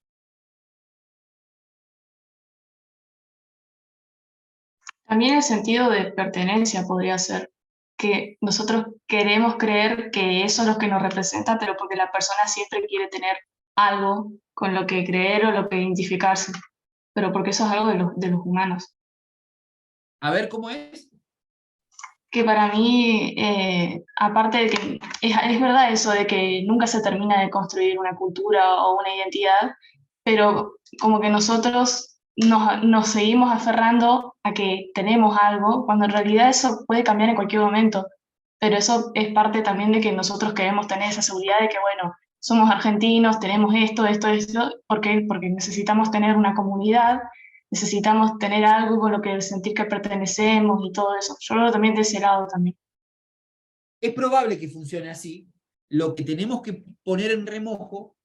También el sentido de pertenencia podría ser que nosotros queremos creer que eso es lo que nos representa, pero porque la persona siempre quiere tener algo con lo que creer o lo que identificarse, pero porque eso es algo de los humanos. A ver, ¿cómo es? Que para mí, aparte de que es verdad eso de que nunca se termina de construir una cultura o una identidad, pero como que nosotros nos seguimos aferrando a que tenemos algo, cuando en realidad eso puede cambiar en cualquier momento, pero eso es parte también de que nosotros queremos tener esa seguridad de que, bueno, somos argentinos, tenemos esto, ¿por qué? Porque necesitamos tener una comunidad, necesitamos tener algo con lo que sentir que pertenecemos y todo eso. Yo lo veo también de ese lado también. Es probable que funcione así. Lo que tenemos que poner en remojo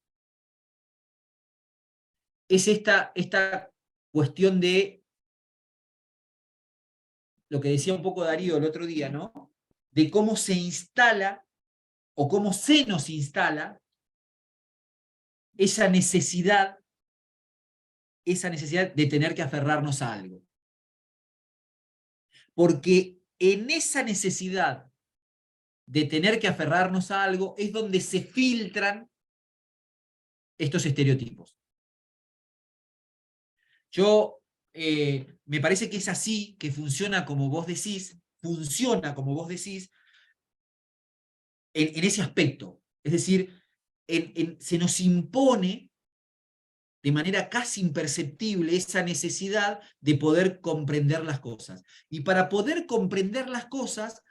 es esta cuestión de lo que decía un poco Darío el otro día, ¿no? De cómo se instala o cómo se nos instala esa necesidad de tener que aferrarnos a algo. Porque en esa necesidad de tener que aferrarnos a algo es donde se filtran estos estereotipos. Me parece que es así, que funciona como vos decís, en ese aspecto. Es decir, se nos impone de manera casi imperceptible esa necesidad de poder comprender las cosas. Y para poder comprender las cosas,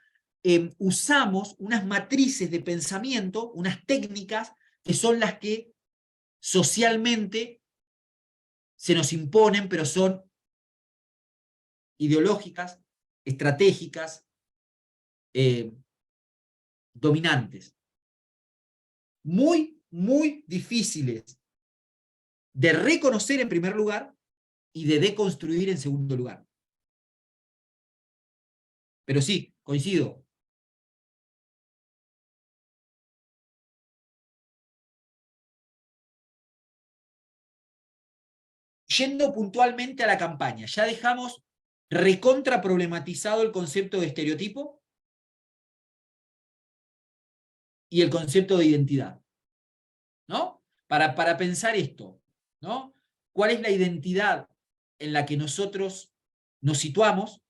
usamos unas matrices de pensamiento, unas técnicas que son las que socialmente se nos imponen, pero son ideológicas, estratégicas, dominantes. Muy, muy difíciles de reconocer en primer lugar y de deconstruir en segundo lugar. Pero sí, coincido. Yendo puntualmente a la campaña, ya dejamos recontra problematizado el concepto de estereotipo y el concepto de identidad, ¿no? Para pensar esto, ¿no? ¿Cuál es la identidad en la que nosotros nos situamos,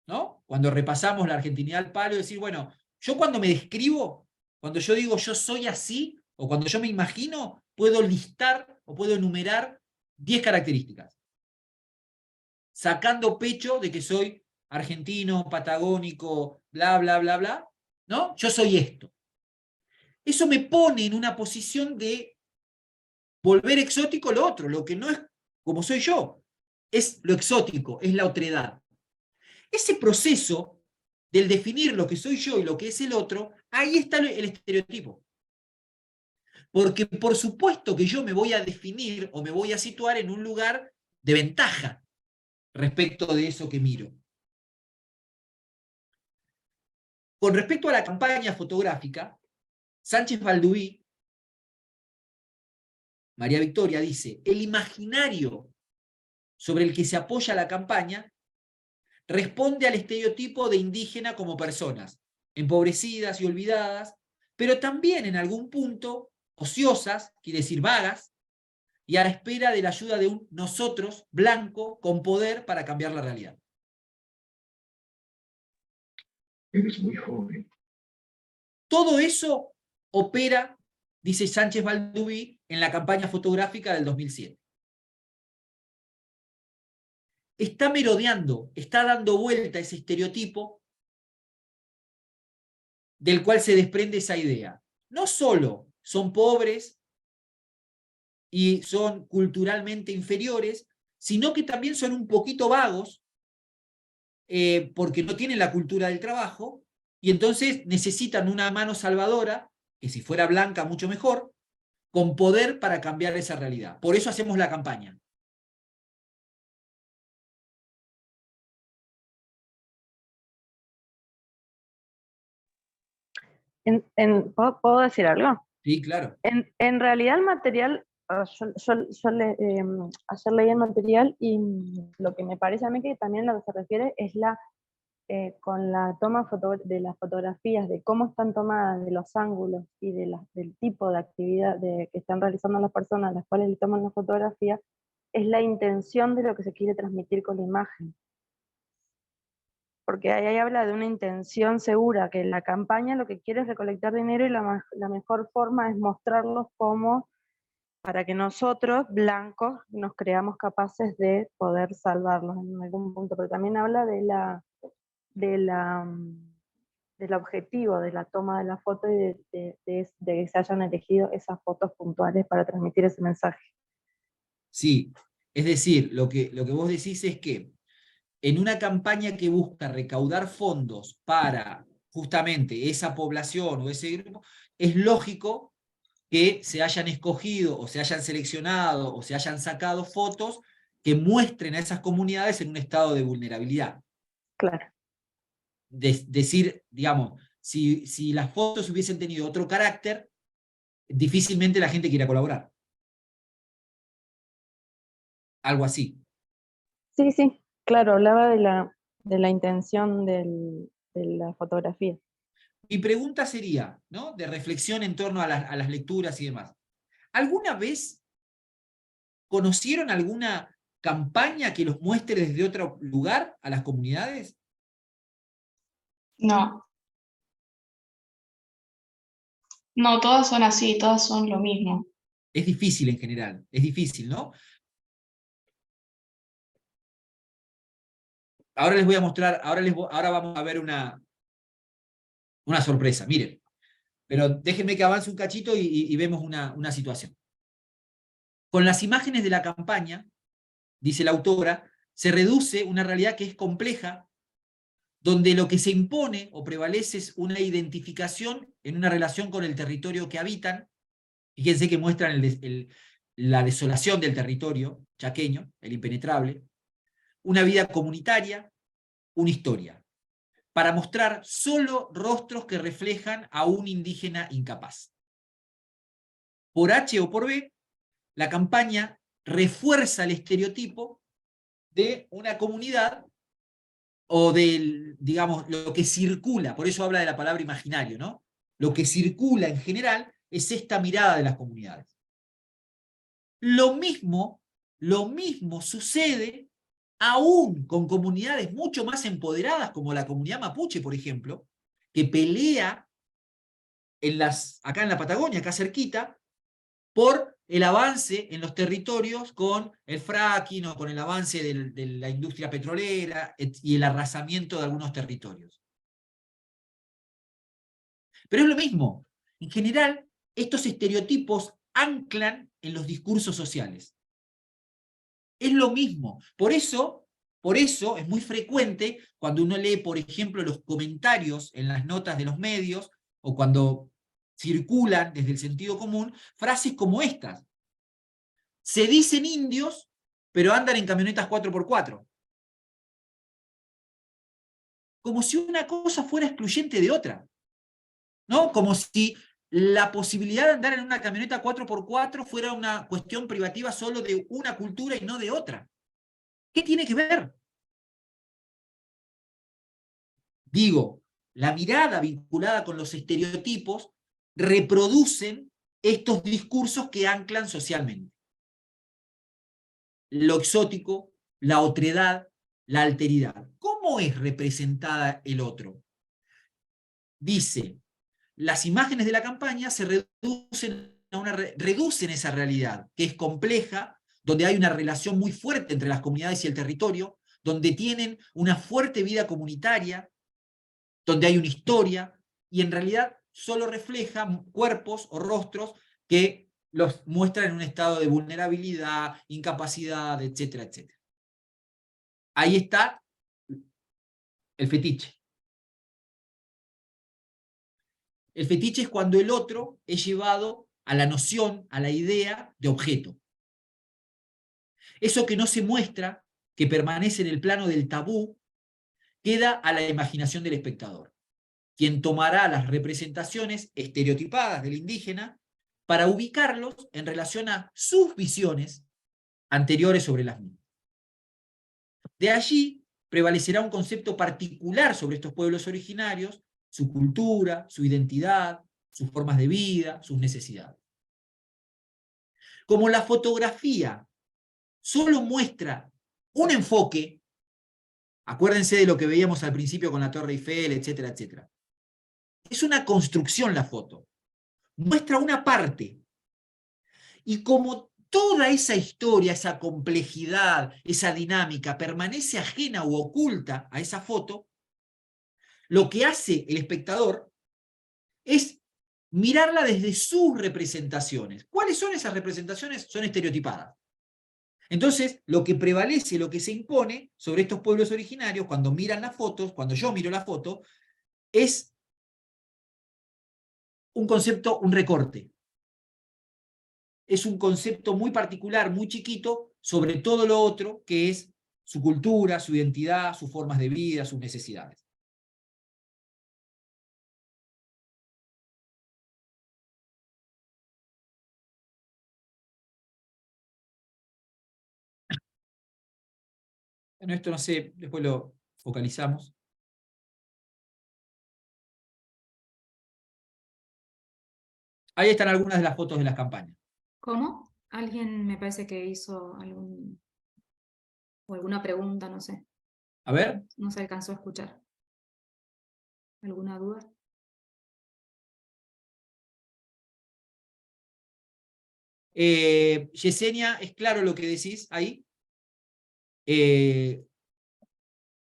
¿no? Cuando repasamos la argentinidad al palo, decir, bueno, yo cuando me describo, cuando yo digo yo soy así, o cuando yo me imagino, puedo listar o puedo enumerar 10 características, sacando pecho de que soy argentino, patagónico, bla, bla, bla, bla, ¿no? Yo soy esto. Eso me pone en una posición de volver exótico lo otro, lo que no es como soy yo, es lo exótico, es la otredad. Ese proceso del definir lo que soy yo y lo que es el otro, ahí está el estereotipo. Porque por supuesto que yo me voy a definir o me voy a situar en un lugar de ventaja respecto de eso que miro. Con respecto a la campaña fotográfica, Sánchez Balduí, María Victoria, dice, el imaginario sobre el que se apoya la campaña responde al estereotipo de indígena como personas, empobrecidas y olvidadas, pero también en algún punto ociosas, quiere decir vagas, y a la espera de la ayuda de un nosotros blanco con poder para cambiar la realidad. Eres muy joven. Todo eso opera, dice Sánchez Balduí, en la campaña fotográfica del 2007. Está merodeando, está dando vuelta ese estereotipo del cual se desprende esa idea. No solo son pobres y son culturalmente inferiores, sino que también son un poquito vagos porque no tienen la cultura del trabajo y entonces necesitan una mano salvadora, que si fuera blanca mucho mejor, con poder para cambiar esa realidad. Por eso hacemos la campaña. ¿Puedo decir algo? Sí, claro. En realidad el material, ayer leí el material y lo que me parece a mí que también lo que se refiere es con la toma de las fotografías, de cómo están tomadas, de los ángulos y del tipo de actividad que están realizando las personas a las cuales le toman la fotografía, es la intención de lo que se quiere transmitir con la imagen. Porque ahí habla de una intención segura, que la campaña lo que quiere es recolectar dinero y la mejor forma es mostrarlos como para que nosotros, blancos, nos creamos capaces de poder salvarlos en algún punto. Pero también habla del objetivo de la toma de la foto y de que se hayan elegido esas fotos puntuales para transmitir ese mensaje. Sí, es decir, lo que vos decís es que en una campaña que busca recaudar fondos para justamente esa población o ese grupo, es lógico que se hayan escogido o se hayan seleccionado o se hayan sacado fotos que muestren a esas comunidades en un estado de vulnerabilidad. Claro. Decir, digamos, si las fotos hubiesen tenido otro carácter, difícilmente la gente quiera colaborar. Algo así. Sí, sí, claro, hablaba de la intención de la fotografía. Mi pregunta sería, ¿no?, de reflexión en torno a las lecturas y demás. ¿Alguna vez conocieron alguna campaña que los muestre desde otro lugar a las comunidades? No. No, todas son así, todas son lo mismo. Es difícil en general, es difícil, ¿no? Ahora les voy a mostrar, ahora vamos a ver una sorpresa, miren. Pero déjenme que avance un cachito y vemos una situación. Con las imágenes de la campaña, dice la autora, se reduce una realidad que es compleja donde lo que se impone o prevalece es una identificación en una relación con el territorio que habitan. Fíjense que muestran la desolación del territorio chaqueño, el impenetrable, una vida comunitaria, una historia, para mostrar solo rostros que reflejan a un indígena incapaz. Por H o por B, la campaña refuerza el estereotipo de una comunidad o del, digamos, lo que circula, por eso habla de la palabra imaginario, ¿no? Lo que circula en general es esta mirada de las comunidades. Lo mismo sucede aún con comunidades mucho más empoderadas, como la comunidad mapuche, por ejemplo, que pelea acá en la Patagonia, acá cerquita, por el avance en los territorios con el fracking o con el avance de la industria petrolera y el arrasamiento de algunos territorios. Pero es lo mismo. En general, estos estereotipos anclan en los discursos sociales. Es lo mismo. Por eso es muy frecuente cuando uno lee, por ejemplo, los comentarios en las notas de los medios, o cuando circulan desde el sentido común, frases como estas. Se dicen indios, pero andan en camionetas 4x4. Como si una cosa fuera excluyente de otra, ¿no? Como si la posibilidad de andar en una camioneta 4x4 fuera una cuestión privativa solo de una cultura y no de otra. ¿Qué tiene que ver? Digo, la mirada vinculada con los estereotipos reproducen estos discursos que anclan socialmente. Lo exótico, la otredad, la alteridad. ¿Cómo es representada el otro? Dice, las imágenes de la campaña se reducen esa realidad, que es compleja, donde hay una relación muy fuerte entre las comunidades y el territorio, donde tienen una fuerte vida comunitaria, donde hay una historia, y en realidad solo reflejan cuerpos o rostros que los muestran en un estado de vulnerabilidad, incapacidad, etcétera, etcétera. Ahí está el fetiche. El fetiche es cuando el otro es llevado a la noción, a la idea de objeto. Eso que no se muestra, que permanece en el plano del tabú, queda a la imaginación del espectador, quien tomará las representaciones estereotipadas del indígena para ubicarlos en relación a sus visiones anteriores sobre las mismas. De allí prevalecerá un concepto particular sobre estos pueblos originarios, su cultura, su identidad, sus formas de vida, sus necesidades. Como la fotografía solo muestra un enfoque, acuérdense de lo que veíamos al principio con la Torre Eiffel, etcétera, etcétera. Es una construcción la foto. Muestra una parte. Y como toda esa historia, esa complejidad, esa dinámica permanece ajena u oculta a esa foto, lo que hace el espectador es mirarla desde sus representaciones. ¿Cuáles son esas representaciones? Son estereotipadas. Entonces, lo que prevalece, lo que se impone sobre estos pueblos originarios, cuando miran las fotos, cuando yo miro la foto, es un concepto, un recorte. Es un concepto muy particular, muy chiquito, sobre todo lo otro, que es su cultura, su identidad, sus formas de vida, sus necesidades. Bueno, esto no sé, después lo focalizamos. Ahí están algunas de las fotos de las campañas. ¿Cómo? Alguien me parece que hizo alguna pregunta, no sé. A ver. No se alcanzó a escuchar. ¿Alguna duda? Yesenia, es claro lo que decís ahí.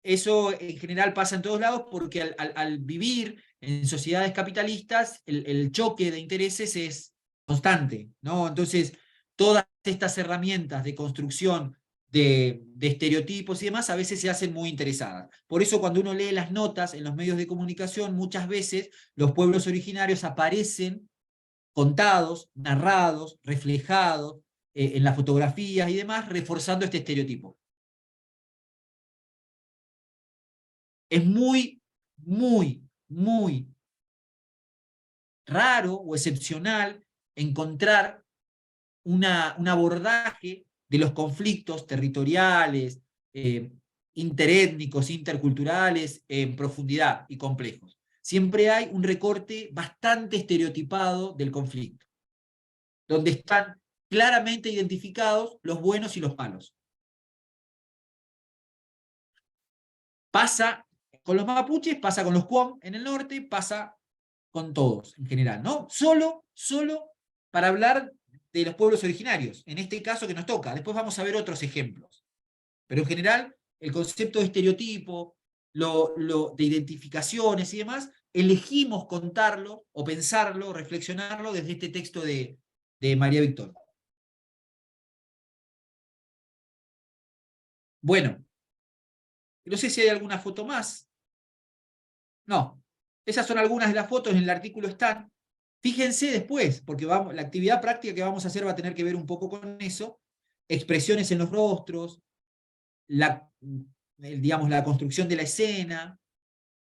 Eso en general pasa en todos lados porque al vivir en sociedades capitalistas, el choque de intereses es constante, ¿no? Entonces, todas estas herramientas de construcción de estereotipos y demás, a veces se hacen muy interesadas. Por eso cuando uno lee las notas en los medios de comunicación, muchas veces los pueblos originarios aparecen contados, narrados, reflejados en las fotografías y demás, reforzando este estereotipo. Es muy, muy, muy raro o excepcional encontrar un abordaje de los conflictos territoriales, interétnicos, interculturales, en profundidad y complejos. Siempre hay un recorte bastante estereotipado del conflicto, donde están claramente identificados los buenos y los malos. Pasa con los mapuches, pasa con los Cuom en el norte, pasa con todos en general, ¿no? Solo para hablar de los pueblos originarios, en este caso que nos toca. Después vamos a ver otros ejemplos. Pero en general, el concepto de estereotipo, de identificaciones y demás, elegimos contarlo, o pensarlo, reflexionarlo desde este texto de María Victoria. Bueno, no sé si hay alguna foto más. No, esas son algunas de las fotos, en el artículo están. Fíjense después, porque la actividad práctica que vamos a hacer va a tener que ver un poco con eso. Expresiones en los rostros, digamos, la construcción de la escena,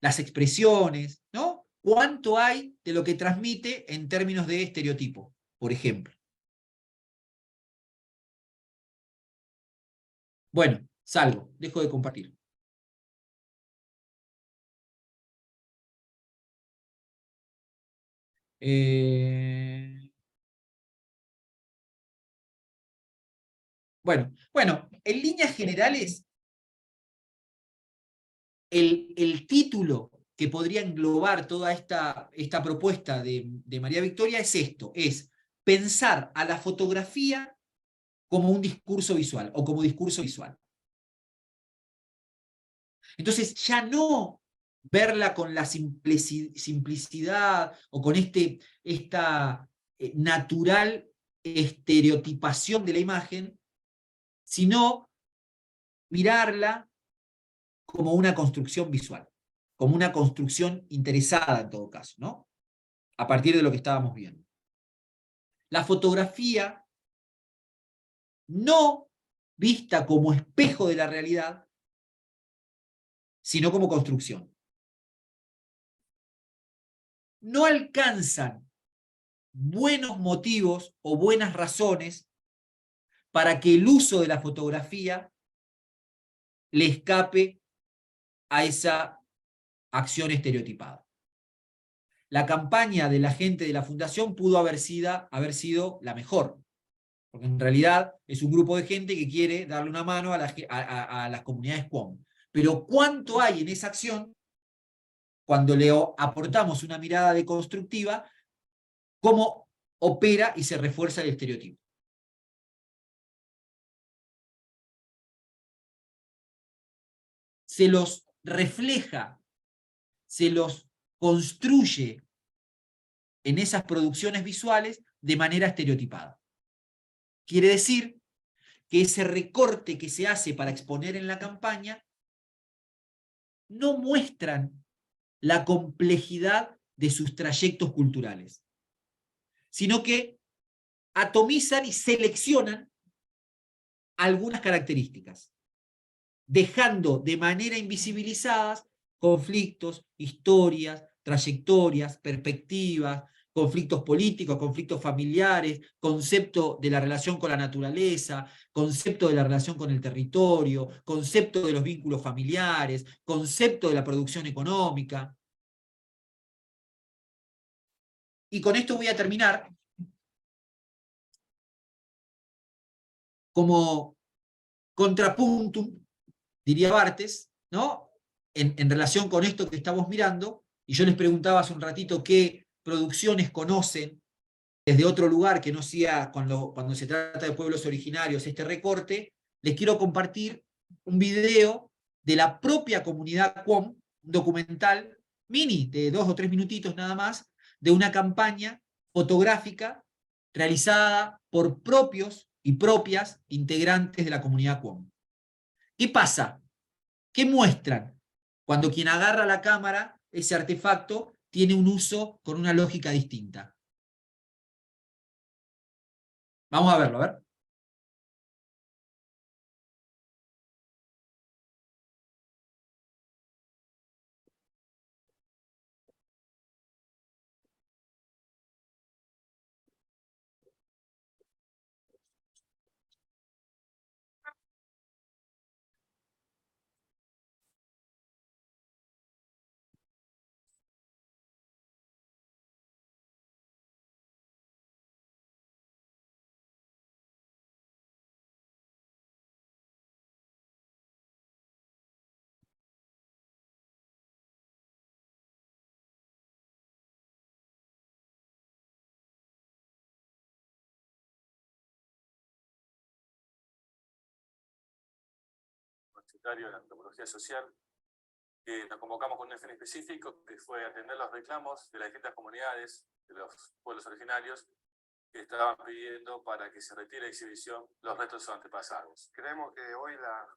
las expresiones, ¿no? ¿Cuánto hay de lo que transmite en términos de estereotipo, por ejemplo? Bueno, salgo, dejo de compartir. Bueno, en líneas generales, el título que podría englobar toda esta propuesta de María Victoria es esto, es pensar a la fotografía como un discurso visual, o como discurso visual. Entonces, ya no verla con la simplicidad o con esta natural estereotipación de la imagen, sino mirarla como una construcción visual, como una construcción interesada en todo caso, ¿no? A partir de lo que estábamos viendo. La fotografía, no vista como espejo de la realidad, sino como construcción. No alcanzan buenos motivos o buenas razones para que el uso de la fotografía le escape a esa acción estereotipada. La campaña de la gente de la Fundación pudo haber sido la mejor, porque en realidad es un grupo de gente que quiere darle una mano a las comunidades Cuom. Pero ¿cuánto hay en esa acción cuando le aportamos una mirada deconstructiva? ¿Cómo opera y se refuerza el estereotipo? Se los refleja, se los construye en esas producciones visuales de manera estereotipada. Quiere decir que ese recorte que se hace para exponer en la campaña no muestran la complejidad de sus trayectos culturales, sino que atomizan y seleccionan algunas características, dejando de manera invisibilizadas conflictos, historias, trayectorias, perspectivas, conflictos políticos, conflictos familiares, concepto de la relación con la naturaleza, concepto de la relación con el territorio, concepto de los vínculos familiares, concepto de la producción económica. Y con esto voy a terminar. Como contrapuntum, diría Barthes, ¿no? En relación con esto que estamos mirando, y yo les preguntaba hace un ratito qué producciones conocen desde otro lugar que no sea cuando se trata de pueblos originarios este recorte, les quiero compartir un video de la propia comunidad Cuom, un documental mini de 2 o 3 minutitos nada más, de una campaña fotográfica realizada por propios y propias integrantes de la comunidad Cuom. ¿Qué pasa? ¿Qué muestran? Cuando quien agarra la cámara, ese artefacto, tiene un uso con una lógica distinta. Vamos a verlo, a ver. Universitario de Antropología Social, que nos convocamos con un fin específico, que fue atender los reclamos de las distintas comunidades, de los pueblos originarios, que estaban pidiendo para que se retire de exhibición los restos de sus antepasados. Creemos que hoy las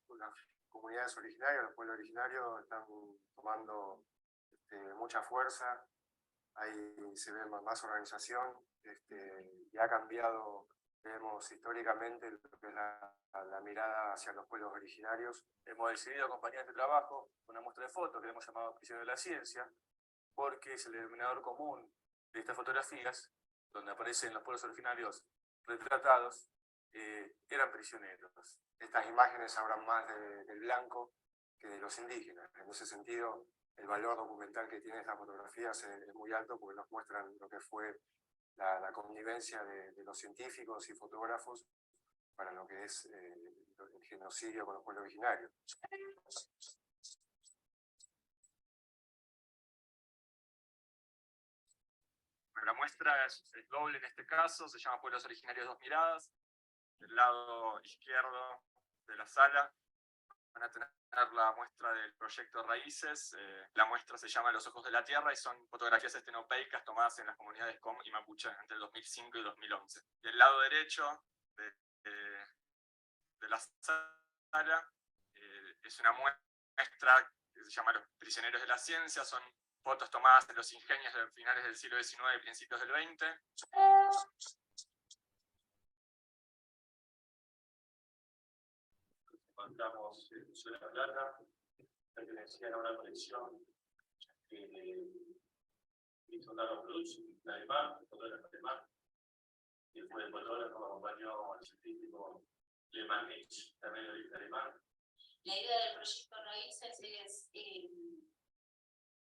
comunidades originarias, los pueblos originarios están tomando mucha fuerza, ahí se ve más organización, y ha cambiado, vemos históricamente, lo que es la mirada hacia los pueblos originarios. Hemos decidido acompañar este trabajo con una muestra de fotos que hemos llamado Prisioneros de la Ciencia, porque es el denominador común de estas fotografías, donde aparecen los pueblos originarios retratados, eran prisioneros. Estas imágenes hablan más del blanco que de los indígenas. En ese sentido, el valor documental que tienen estas fotografías es muy alto, porque nos muestran lo que fue la connivencia de los científicos y fotógrafos para lo que es el genocidio con los pueblos originarios. Bueno, la muestra es doble en este caso, se llama Pueblos Originarios Dos Miradas. Del lado izquierdo de la sala van a tener la muestra del proyecto Raíces. La muestra se llama Los Ojos de la Tierra y son fotografías estenopeicas tomadas en las comunidades Com y Mapuche entre el 2005 y 2011. Del lado derecho de la sala es una muestra que se llama Los Prisioneros de la Ciencia. Son fotos tomadas en los ingenios de finales del siglo XIX y principios del XX. Encontramos el Museo de la Plata, pertenecían a una colección que hizo Carlos Cruz, de alemán, fotógrafo alemán, y fue el fotógrafo, acompañó al científico Lehmann Nitsch, también de origen alemán. La idea del proyecto Raíces es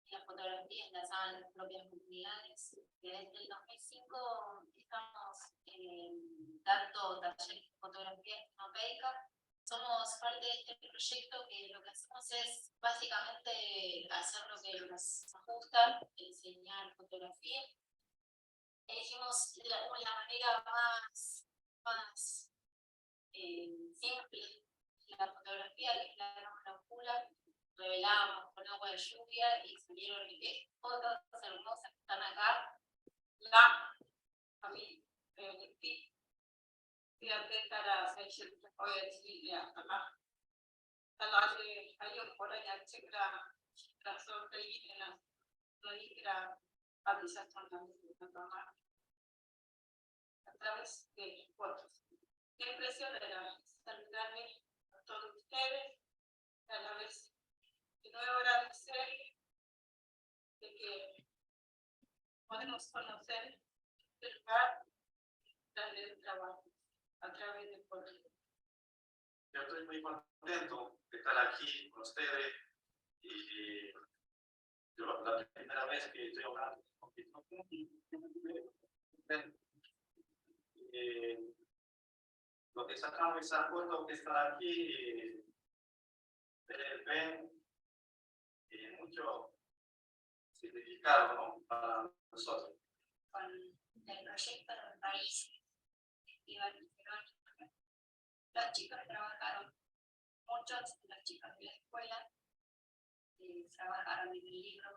la fotografía enlazada en las propias comunidades. Desde el 2005 estamos dando talleres de fotografía etnopeica. Somos parte de este proyecto que lo que hacemos es básicamente hacer lo que nos gusta, enseñar fotografía. Elegimos la manera más simple de la fotografía, que es la cámara oscura. Revelábamos con agua de lluvia y salieron fotos hermosas que están acá. La familia ترى سيشد ويجري طلعت اليوم ولا تقرا صوت لنا نقرا قبل سنة a través de fotos. Qué impresión era saludarme a todos ustedes, a la vez de nuevo agradecer de que podemos conocer el lugar del trabajo a través de fotos. Yo estoy muy contento de estar aquí con ustedes y yo la primera vez que estoy hablando lo que sacamos esa foto que está aquí ven mucho significado, ¿no?, para nosotros. Con el proyecto de Raíces, los chicos trabajaron, muchos de los chicos de la escuela trabajaron en el libro.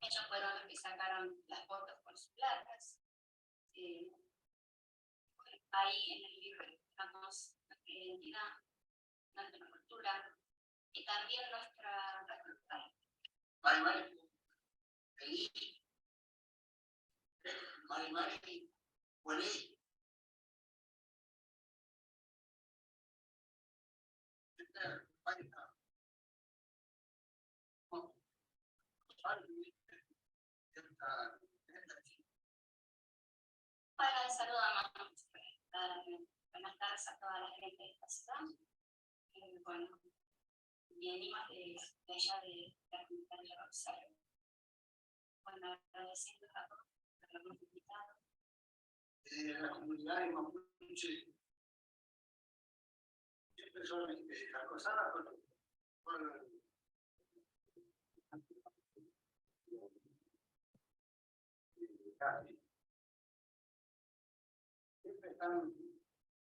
Ellos fueron los que sacaron las fotos por sus placas. ahí en el libro estamos nuestra identidad, nuestra cultura y también nuestra facultad. Bueno, saludamos. Buenas tardes a toda la gente de esta ciudad. Bueno, venimos de allá de la comunidad de Rosario. Bueno, agradeciendo a todos por habernos invitado. La comunidad de Mapuche siempre son acosadas por siempre están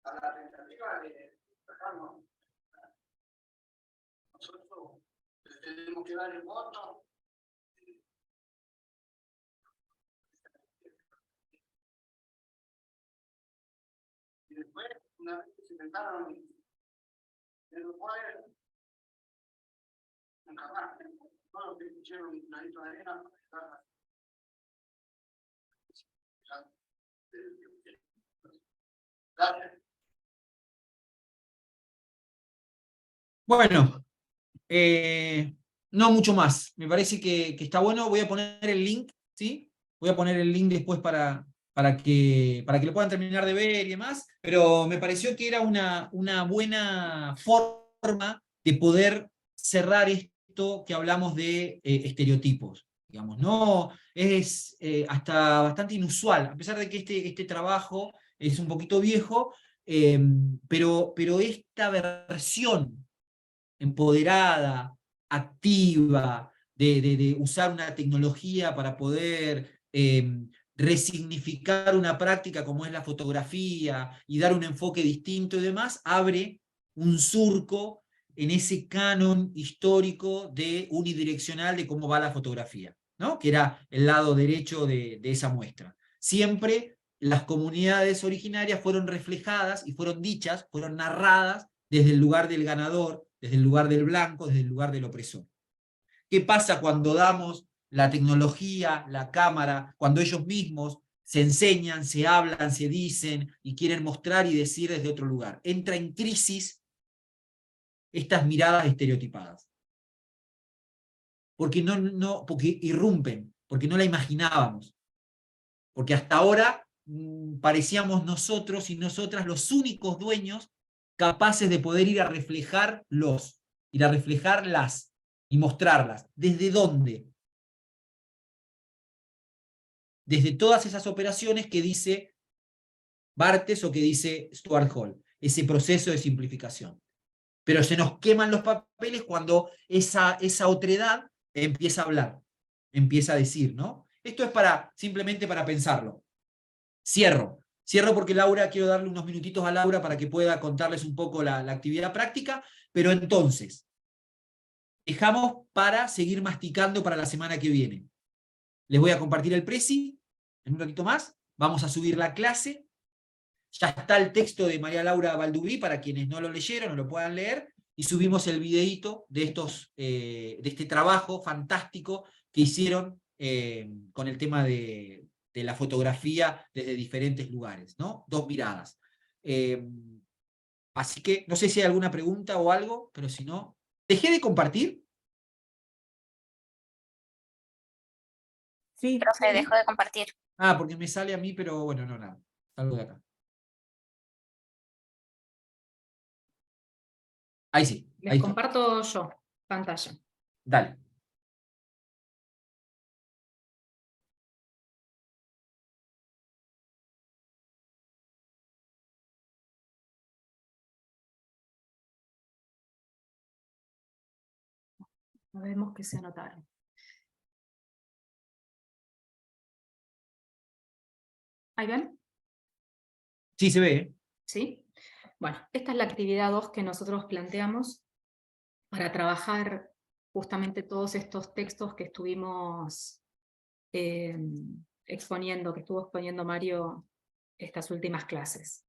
a la tentativa de sacarnos. Nosotros les tenemos que dar el voto. Y después, una vez que se intentaron en el poder, nunca más. Todo lo que hicieron un granito de arena para ayudar Gracias. Bueno, no mucho más. Me parece que está bueno. Voy a poner el link, ¿sí? Voy a poner el link después para que lo puedan terminar de ver y demás, pero me pareció que era una buena forma de poder cerrar esto que hablamos de estereotipos. Digamos, no es hasta bastante inusual, a pesar de que este trabajo es un poquito viejo, pero esta versión empoderada, activa, de usar una tecnología para poder resignificar una práctica como es la fotografía y dar un enfoque distinto y demás, abre un surco en ese canon histórico de unidireccional de cómo va la fotografía, ¿no? Que era el lado derecho de esa muestra. Siempre las comunidades originarias fueron reflejadas y fueron dichas, fueron narradas desde el lugar del ganador, desde el lugar del blanco, desde el lugar del opresor. ¿Qué pasa cuando damos la tecnología, la cámara, cuando ellos mismos se enseñan, se hablan, se dicen y quieren mostrar y decir desde otro lugar? Entra en crisis estas miradas estereotipadas. Porque porque irrumpen, porque no la imaginábamos. Porque hasta ahora parecíamos nosotros y nosotras los únicos dueños capaces de poder ir a reflejarlos, ir a reflejarlas y mostrarlas. ¿Desde dónde? Desde todas esas operaciones que dice Barthes o que dice Stuart Hall, ese proceso de simplificación. Pero se nos queman los papeles cuando esa otredad empieza a hablar, empieza a decir, ¿no? Esto es simplemente para pensarlo. Cierro porque Laura, quiero darle unos minutitos a Laura para que pueda contarles un poco la actividad práctica, pero entonces, dejamos para seguir masticando para la semana que viene. Les voy a compartir el Prezi en un ratito más, vamos a subir la clase, ya está el texto de María Laura Balduví para quienes no lo leyeron o lo puedan leer, y subimos el videíto de este trabajo fantástico que hicieron con el tema de la fotografía desde diferentes lugares, ¿no? 2 miradas. Así que no sé si hay alguna pregunta o algo, pero si no... ¿Dejé de compartir? Sí. Profe, dejó de compartir. Ah, porque me sale a mí, pero bueno, no, nada. Salgo de acá. Ahí sí. Les ahí está. comparto yo pantalla. Dale. Vemos que se anotaron. ¿Ahí ven? Sí, se ve. ¿Sí? Bueno, esta es la actividad 2 que nosotros planteamos para trabajar justamente todos estos textos que estuvimos exponiendo, que estuvo exponiendo Mario estas últimas clases.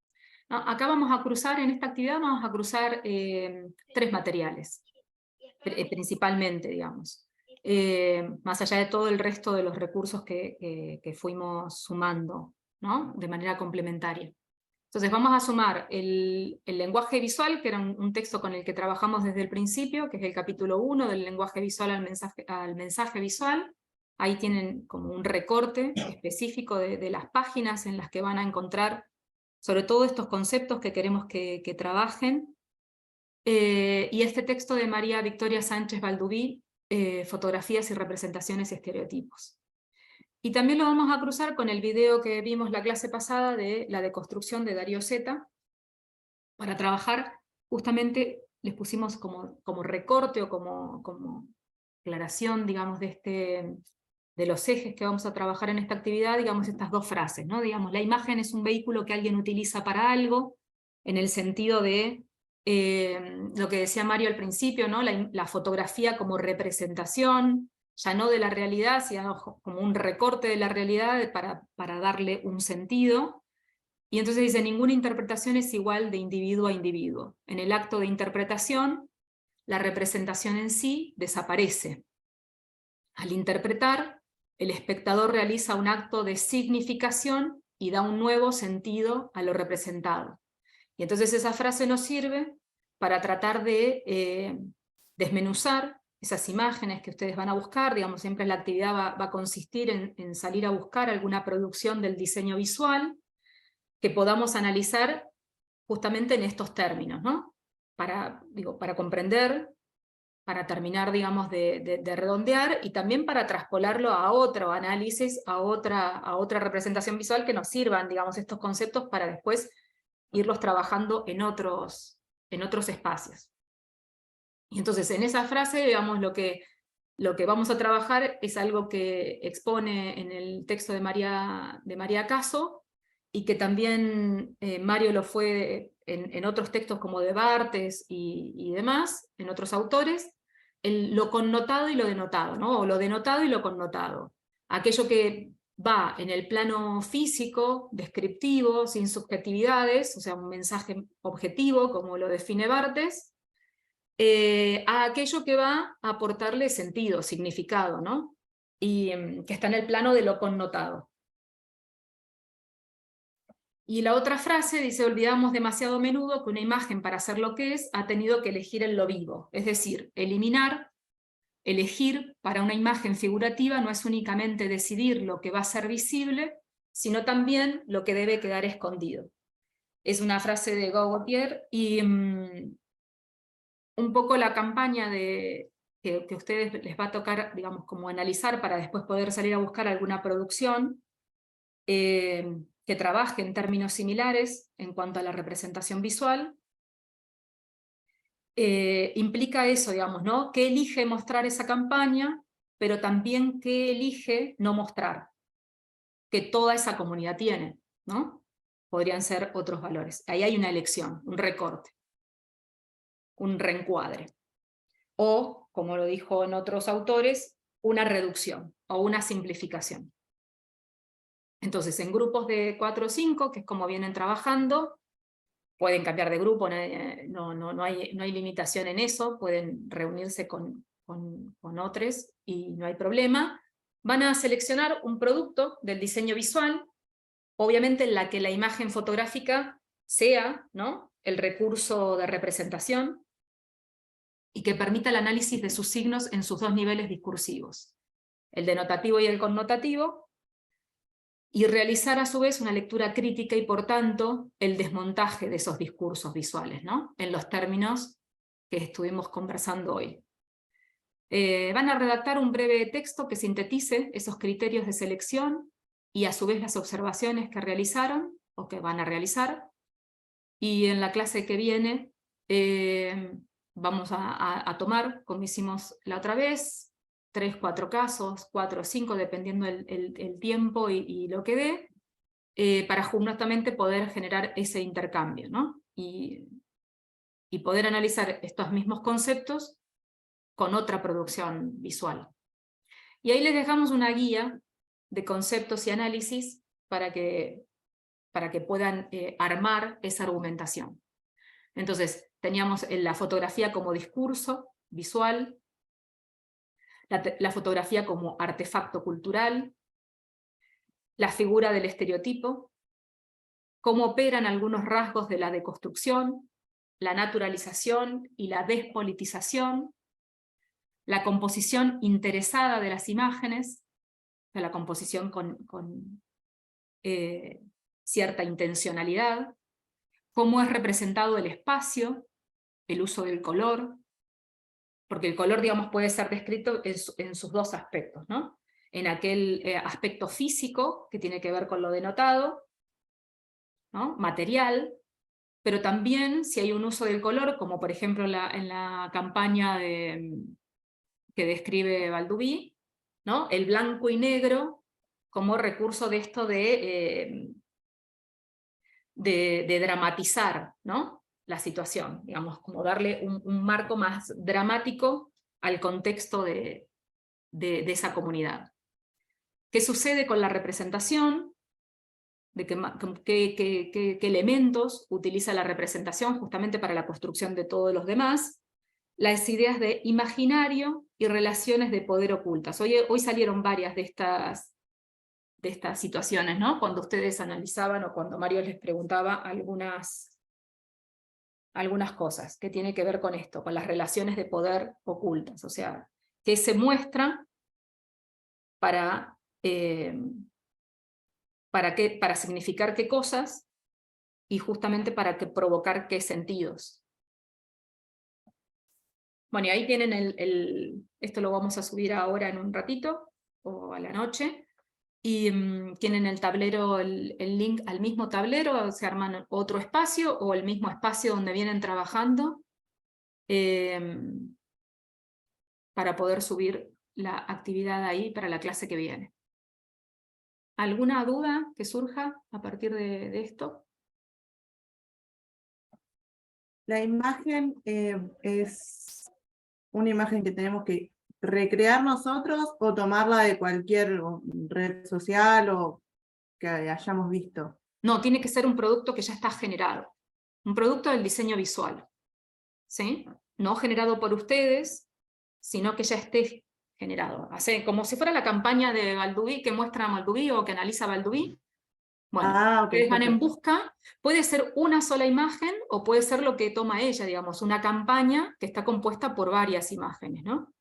Acá vamos a cruzar, en esta actividad vamos a cruzar 3 materiales, principalmente, digamos. Más allá de todo el resto de los recursos que fuimos sumando, ¿no? De manera complementaria. Entonces vamos a sumar el lenguaje visual, que era un texto con el que trabajamos desde el principio, que es el capítulo 1 del lenguaje visual al mensaje visual. Ahí tienen como un recorte específico de las páginas en las que van a encontrar sobre todo estos conceptos que queremos que trabajen. Y este texto de María Victoria Sánchez Balduví, Fotografías y representaciones y estereotipos. Y también lo vamos a cruzar con el video que vimos la clase pasada de la deconstrucción de Darío Zeta, para trabajar justamente, les pusimos como recorte o como aclaración, digamos, de los ejes que vamos a trabajar en esta actividad, digamos, estas 2 frases, ¿no? Digamos, la imagen es un vehículo que alguien utiliza para algo, en el sentido de lo que decía Mario al principio, ¿no? La fotografía como representación, ya no de la realidad, sino como un recorte de la realidad para darle un sentido. Y entonces dice, ninguna interpretación es igual de individuo a individuo. En el acto de interpretación, la representación en sí desaparece. Al interpretar, el espectador realiza un acto de significación y da un nuevo sentido a lo representado. Y entonces esa frase nos sirve para tratar de desmenuzar esas imágenes que ustedes van a buscar. Digamos, siempre la actividad va a consistir en salir a buscar alguna producción del diseño visual que podamos analizar justamente en estos términos, ¿no? Para comprender, para terminar, digamos, de redondear, y también para traspolarlo a otro análisis, a otra representación visual que nos sirvan, digamos, estos conceptos para después irlos trabajando en otros espacios. Y entonces en esa frase, digamos, lo que vamos a trabajar es algo que expone en el texto de María Caso, y que también Mario lo fue en otros textos como de Barthes y demás, en otros autores, lo connotado y lo denotado, ¿no? O lo denotado y lo connotado. Aquello que va en el plano físico, descriptivo, sin subjetividades, o sea, un mensaje objetivo, como lo define Barthes, a aquello que va a aportarle sentido, significado, ¿no? Y que está en el plano de lo connotado. Y la otra frase dice, olvidamos demasiado a menudo que una imagen, para ser lo que es, ha tenido que elegir en lo vivo. Es decir, elegir para una imagen figurativa no es únicamente decidir lo que va a ser visible, sino también lo que debe quedar escondido. Es una frase de Gautier, y un poco la campaña que a ustedes les va a tocar, digamos, como analizar para después poder salir a buscar alguna producción, que trabaje en términos similares en cuanto a la representación visual, implica eso, digamos, ¿no? ¿Qué elige mostrar esa campaña, pero también qué elige no mostrar? Que toda esa comunidad tiene, ¿no? Podrían ser otros valores. Ahí hay una elección, un recorte, un reencuadre. O, como lo dijo en otros autores, una reducción o una simplificación. Entonces, en grupos de 4 o 5, que es como vienen trabajando, pueden cambiar de grupo, no hay limitación en eso, pueden reunirse con otros y no hay problema. Van a seleccionar un producto del diseño visual, obviamente en la que la imagen fotográfica sea, ¿no?, el recurso de representación, y que permita el análisis de sus signos en sus 2 niveles discursivos, el denotativo y el connotativo, y realizar a su vez una lectura crítica y por tanto el desmontaje de esos discursos visuales, ¿no?, en los términos que estuvimos conversando hoy. Van a redactar un breve texto que sintetice esos criterios de selección y a su vez las observaciones que realizaron o que van a realizar, y en la clase que viene vamos a tomar, como hicimos la otra vez, 3, 4 casos, 4 o 5, dependiendo el tiempo y lo que dé, para justamente poder generar ese intercambio, ¿no? Y poder analizar estos mismos conceptos con otra producción visual. Y ahí les dejamos una guía de conceptos y análisis para que para que puedan armar esa argumentación. Entonces, teníamos la fotografía como discurso visual, la fotografía como artefacto cultural, la figura del estereotipo, cómo operan algunos rasgos de la deconstrucción, la naturalización y la despolitización, la composición interesada de las imágenes, de la composición con cierta intencionalidad, cómo es representado el espacio, el uso del color, porque el color, digamos, puede ser descrito en sus dos aspectos, ¿no? En aquel aspecto físico, que tiene que ver con lo denotado, ¿no? Material, pero también si hay un uso del color, como por ejemplo en la campaña que describe Balduví, ¿no? El blanco y negro como recurso de esto de dramatizar, ¿no? La situación, digamos, como darle un marco más dramático al contexto de esa comunidad. ¿Qué sucede con la representación? De qué elementos utiliza la representación justamente para la construcción de todos los demás, las ideas de imaginario y relaciones de poder ocultas. Hoy salieron varias de estas situaciones, ¿no? Cuando ustedes analizaban o cuando Mario les preguntaba algunas cosas que tienen que ver con esto, con las relaciones de poder ocultas, o sea, que se muestra para significar qué cosas y justamente para provocar qué sentidos. Bueno, y ahí tienen esto lo vamos a subir ahora en un ratito, o a la noche, y tienen el tablero, el link al mismo tablero, se arman otro espacio, o el mismo espacio donde vienen trabajando, para poder subir la actividad ahí para la clase que viene. ¿Alguna duda que surja a partir de esto? La imagen es una imagen que tenemos que recrear nosotros o tomarla de cualquier red social o que hayamos visto. No, tiene que ser un producto que ya está generado. Un producto del diseño visual. ¿Sí? No generado por ustedes, sino que ya esté generado. Como si fuera la campaña de Balduví, que muestra Balduví o que analiza Balduví. Bueno, ustedes van en busca, puede ser una sola imagen o puede ser lo que toma ella, digamos, una campaña que está compuesta por varias imágenes, ¿no?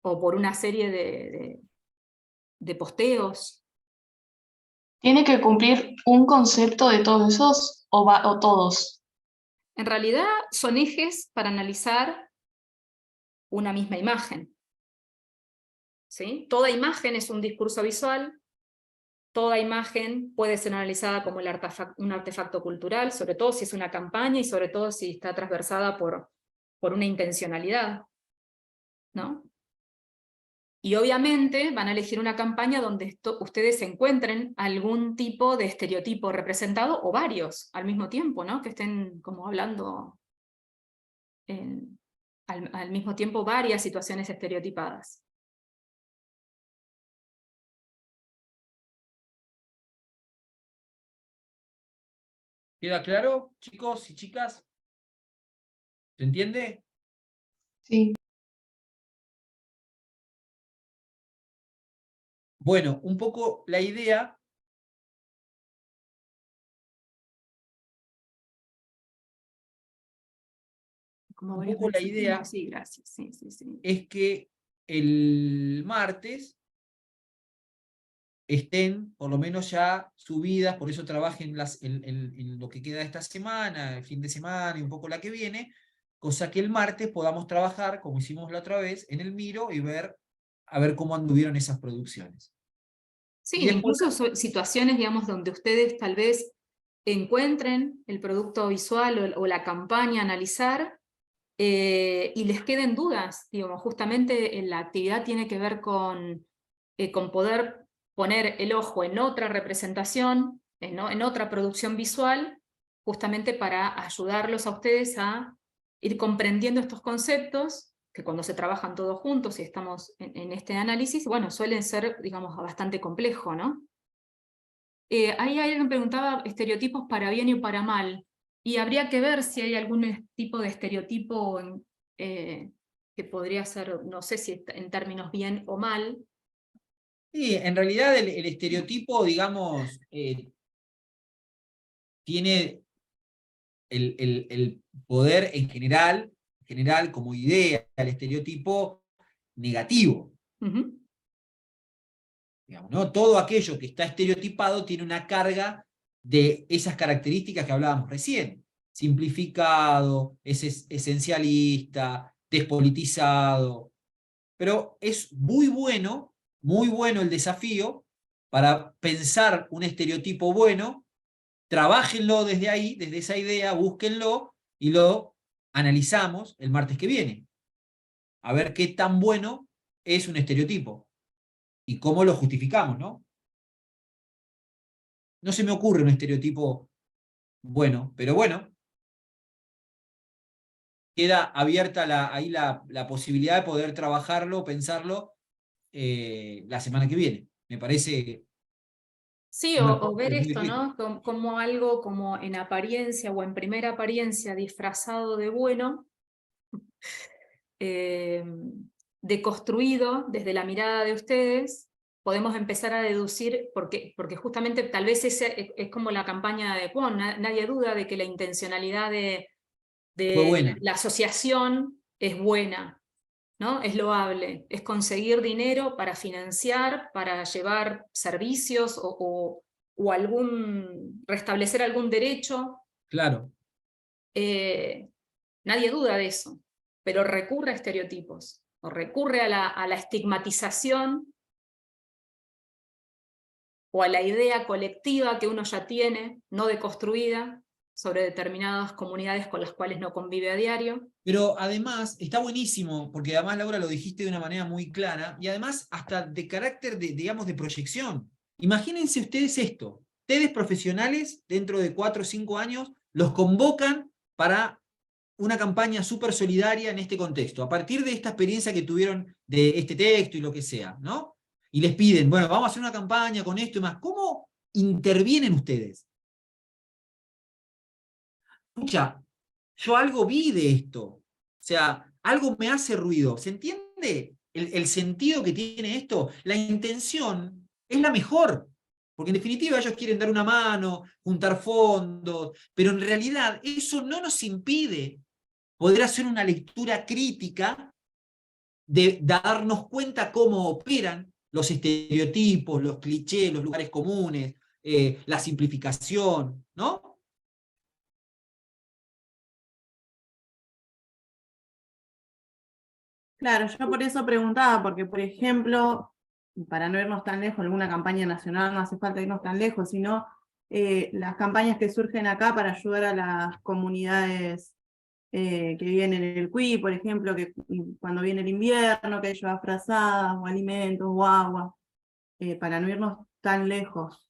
O por una serie de posteos. ¿Tiene que cumplir un concepto de todos esos o todos? En realidad son ejes para analizar una misma imagen. ¿Sí? Toda imagen es un discurso visual. Toda imagen puede ser analizada como un artefacto cultural, sobre todo si es una campaña y sobre todo si está transversada por una intencionalidad, ¿no? Y obviamente van a elegir una campaña donde ustedes encuentren algún tipo de estereotipo representado, o varios al mismo tiempo, ¿no? Que estén como hablando al mismo tiempo varias situaciones estereotipadas. ¿Queda claro, chicos y chicas? ¿Se entiende? Sí. Bueno, un poco la idea Sí, gracias. Sí. Es que el martes estén por lo menos ya subidas, por eso trabajen en lo que queda de esta semana, el fin de semana y un poco la que viene, cosa que el martes podamos trabajar, como hicimos la otra vez, en el Miro y a ver cómo anduvieron esas producciones. Sí, incluso situaciones, digamos, donde ustedes tal vez encuentren el producto visual o la campaña a analizar, y les queden dudas, digamos, justamente la actividad tiene que ver con poder poner el ojo en otra representación, en otra producción visual, justamente para ayudarlos a ustedes a ir comprendiendo estos conceptos, que cuando se trabajan todos juntos y estamos en este análisis, bueno, suelen ser, digamos, bastante complejo, ¿no? Ahí alguien preguntaba estereotipos para bien y para mal, y habría que ver si hay algún tipo de estereotipo que podría ser, no sé si en términos bien o mal. Sí, en realidad el estereotipo, digamos, tiene el poder en general como idea, el estereotipo negativo. Digamos, ¿no? Todo aquello que está estereotipado tiene una carga de esas características que hablábamos recién. Simplificado, esencialista, despolitizado. Pero es muy bueno el desafío para pensar un estereotipo bueno. Trabájenlo desde ahí, desde esa idea, búsquenlo y lo analizamos el martes que viene. A ver qué tan bueno es un estereotipo y cómo lo justificamos, ¿no? No se me ocurre un estereotipo bueno, pero bueno, queda abierta ahí la posibilidad de poder trabajarlo, pensarlo la semana que viene. Me parece... Sí, o ver esto, ¿no? Como algo como en apariencia o en primera apariencia disfrazado de bueno, deconstruido desde la mirada de ustedes, podemos empezar a deducir, porque justamente tal vez ese es como la campaña de Kwon, nadie duda de que la intencionalidad Fue buena. la asociación es buena, ¿no? Es loable, es conseguir dinero para financiar, para llevar servicios o restablecer algún derecho. Claro. Nadie duda de eso, pero recurre a estereotipos, o recurre a la estigmatización, o a la idea colectiva que uno ya tiene, no deconstruida, sobre determinadas comunidades con las cuales no convive a diario. Pero además, está buenísimo, porque además, Laura, lo dijiste de una manera muy clara, y además hasta de carácter, digamos, de proyección. Imagínense ustedes esto, ustedes profesionales, dentro de 4 o 5 años, los convocan para una campaña súper solidaria en este contexto, a partir de esta experiencia que tuvieron de este texto y lo que sea, ¿no? Y les piden, bueno, vamos a hacer una campaña con esto y más. ¿Cómo intervienen ustedes? Escucha, yo algo vi de esto, o sea, algo me hace ruido. ¿Se entiende el sentido que tiene esto? La intención es la mejor, porque en definitiva ellos quieren dar una mano, juntar fondos, pero en realidad eso no nos impide poder hacer una lectura crítica de darnos cuenta cómo operan los estereotipos, los clichés, los lugares comunes, la simplificación, ¿no? Claro, yo por eso preguntaba, porque por ejemplo, para no irnos tan lejos, alguna campaña nacional, no hace falta irnos tan lejos, sino las campañas que surgen acá para ayudar a las comunidades que viven en el CUI, por ejemplo, que cuando viene el invierno, que hay llevar frazadas, o alimentos, o agua, para no irnos tan lejos.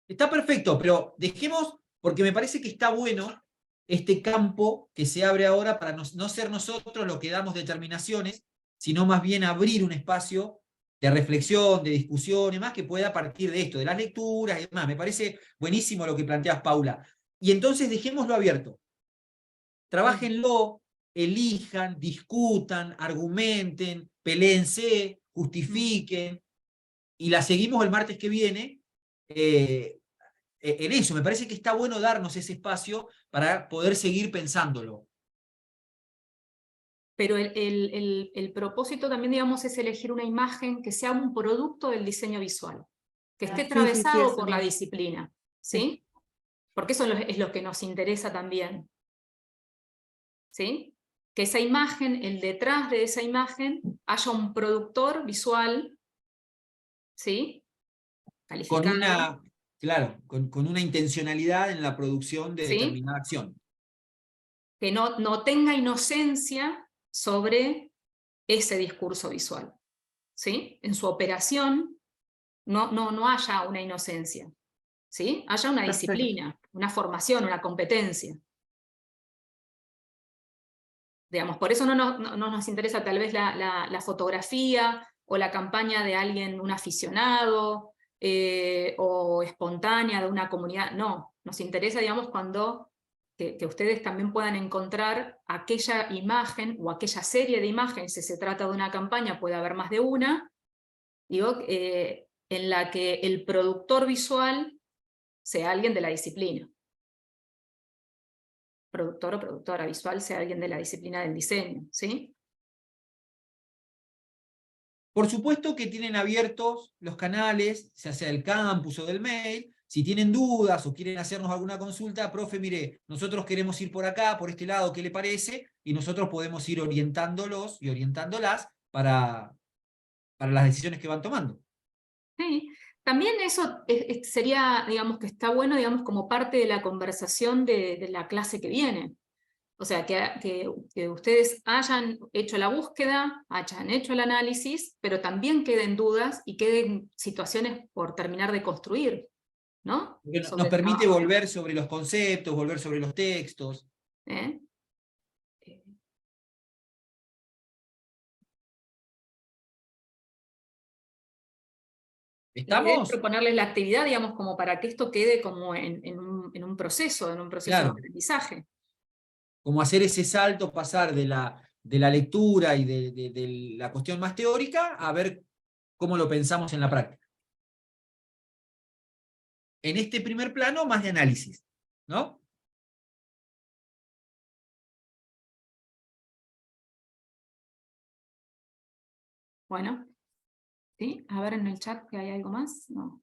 Está perfecto, pero dejemos, porque me parece que está bueno este campo que se abre ahora para no ser nosotros los que damos determinaciones, sino más bien abrir un espacio de reflexión, de discusión y más que pueda partir de esto, de las lecturas y demás. Me parece buenísimo lo que planteas, Paula. Y entonces dejémoslo abierto. Trabájenlo, elijan, discutan, argumenten, peleense, justifiquen, y la seguimos el martes que viene en eso. Me parece que está bueno darnos ese espacio para poder seguir pensándolo. Pero el propósito también, digamos, es elegir una imagen que sea un producto del diseño visual, que esté atravesado por la disciplina, ¿sí? Porque eso es lo que nos interesa también, ¿sí? Que esa imagen, el detrás de esa imagen, haya un productor visual, ¿sí? Calificado. Con una intencionalidad en la producción de determinada acción. Que no tenga inocencia sobre ese discurso visual, ¿sí? En su operación no haya una inocencia, ¿sí? Haya una disciplina, una formación, una competencia. Digamos, por eso no nos interesa tal vez la fotografía o la campaña de alguien, un aficionado, o espontánea de una comunidad. No, nos interesa, digamos, cuando que ustedes también puedan encontrar aquella imagen o aquella serie de imágenes, si se trata de una campaña, puede haber más de una, digo, en la que el productor visual sea alguien de la disciplina. Productor o productora visual sea alguien de la disciplina del diseño, ¿sí? Por supuesto que tienen abiertos los canales, ya sea del campus o del mail. Si tienen dudas o quieren hacernos alguna consulta, profe, mire, nosotros queremos ir por acá, por este lado, ¿qué le parece? Y nosotros podemos ir orientándolos y orientándolas para las decisiones que van tomando. Sí. También eso sería, digamos, que está bueno, digamos, como parte de la conversación de la clase que viene. O sea, que ustedes hayan hecho la búsqueda, hayan hecho el análisis, pero también queden dudas y queden situaciones por terminar de construir, ¿no? Porque Sobre nos el permite trabajo. volver sobre los conceptos, volver sobre los textos. ¿Eh? La idea es ¿Estamos? proponerles la actividad, digamos, como para que esto quede como en un proceso Claro. de aprendizaje. Como hacer ese salto, pasar de la lectura y de la cuestión más teórica a ver cómo lo pensamos en la práctica. En este primer plano, más de análisis, ¿no? Bueno, ¿sí? A ver en el chat que hay algo más. No.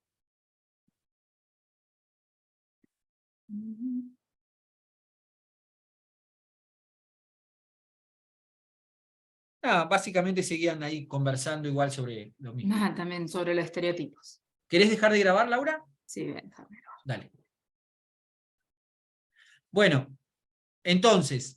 Básicamente seguían ahí conversando igual sobre lo mismo. También sobre los estereotipos. ¿Querés dejar de grabar, Laura? Sí, voy a dejar de grabar. Dale. Bueno, entonces,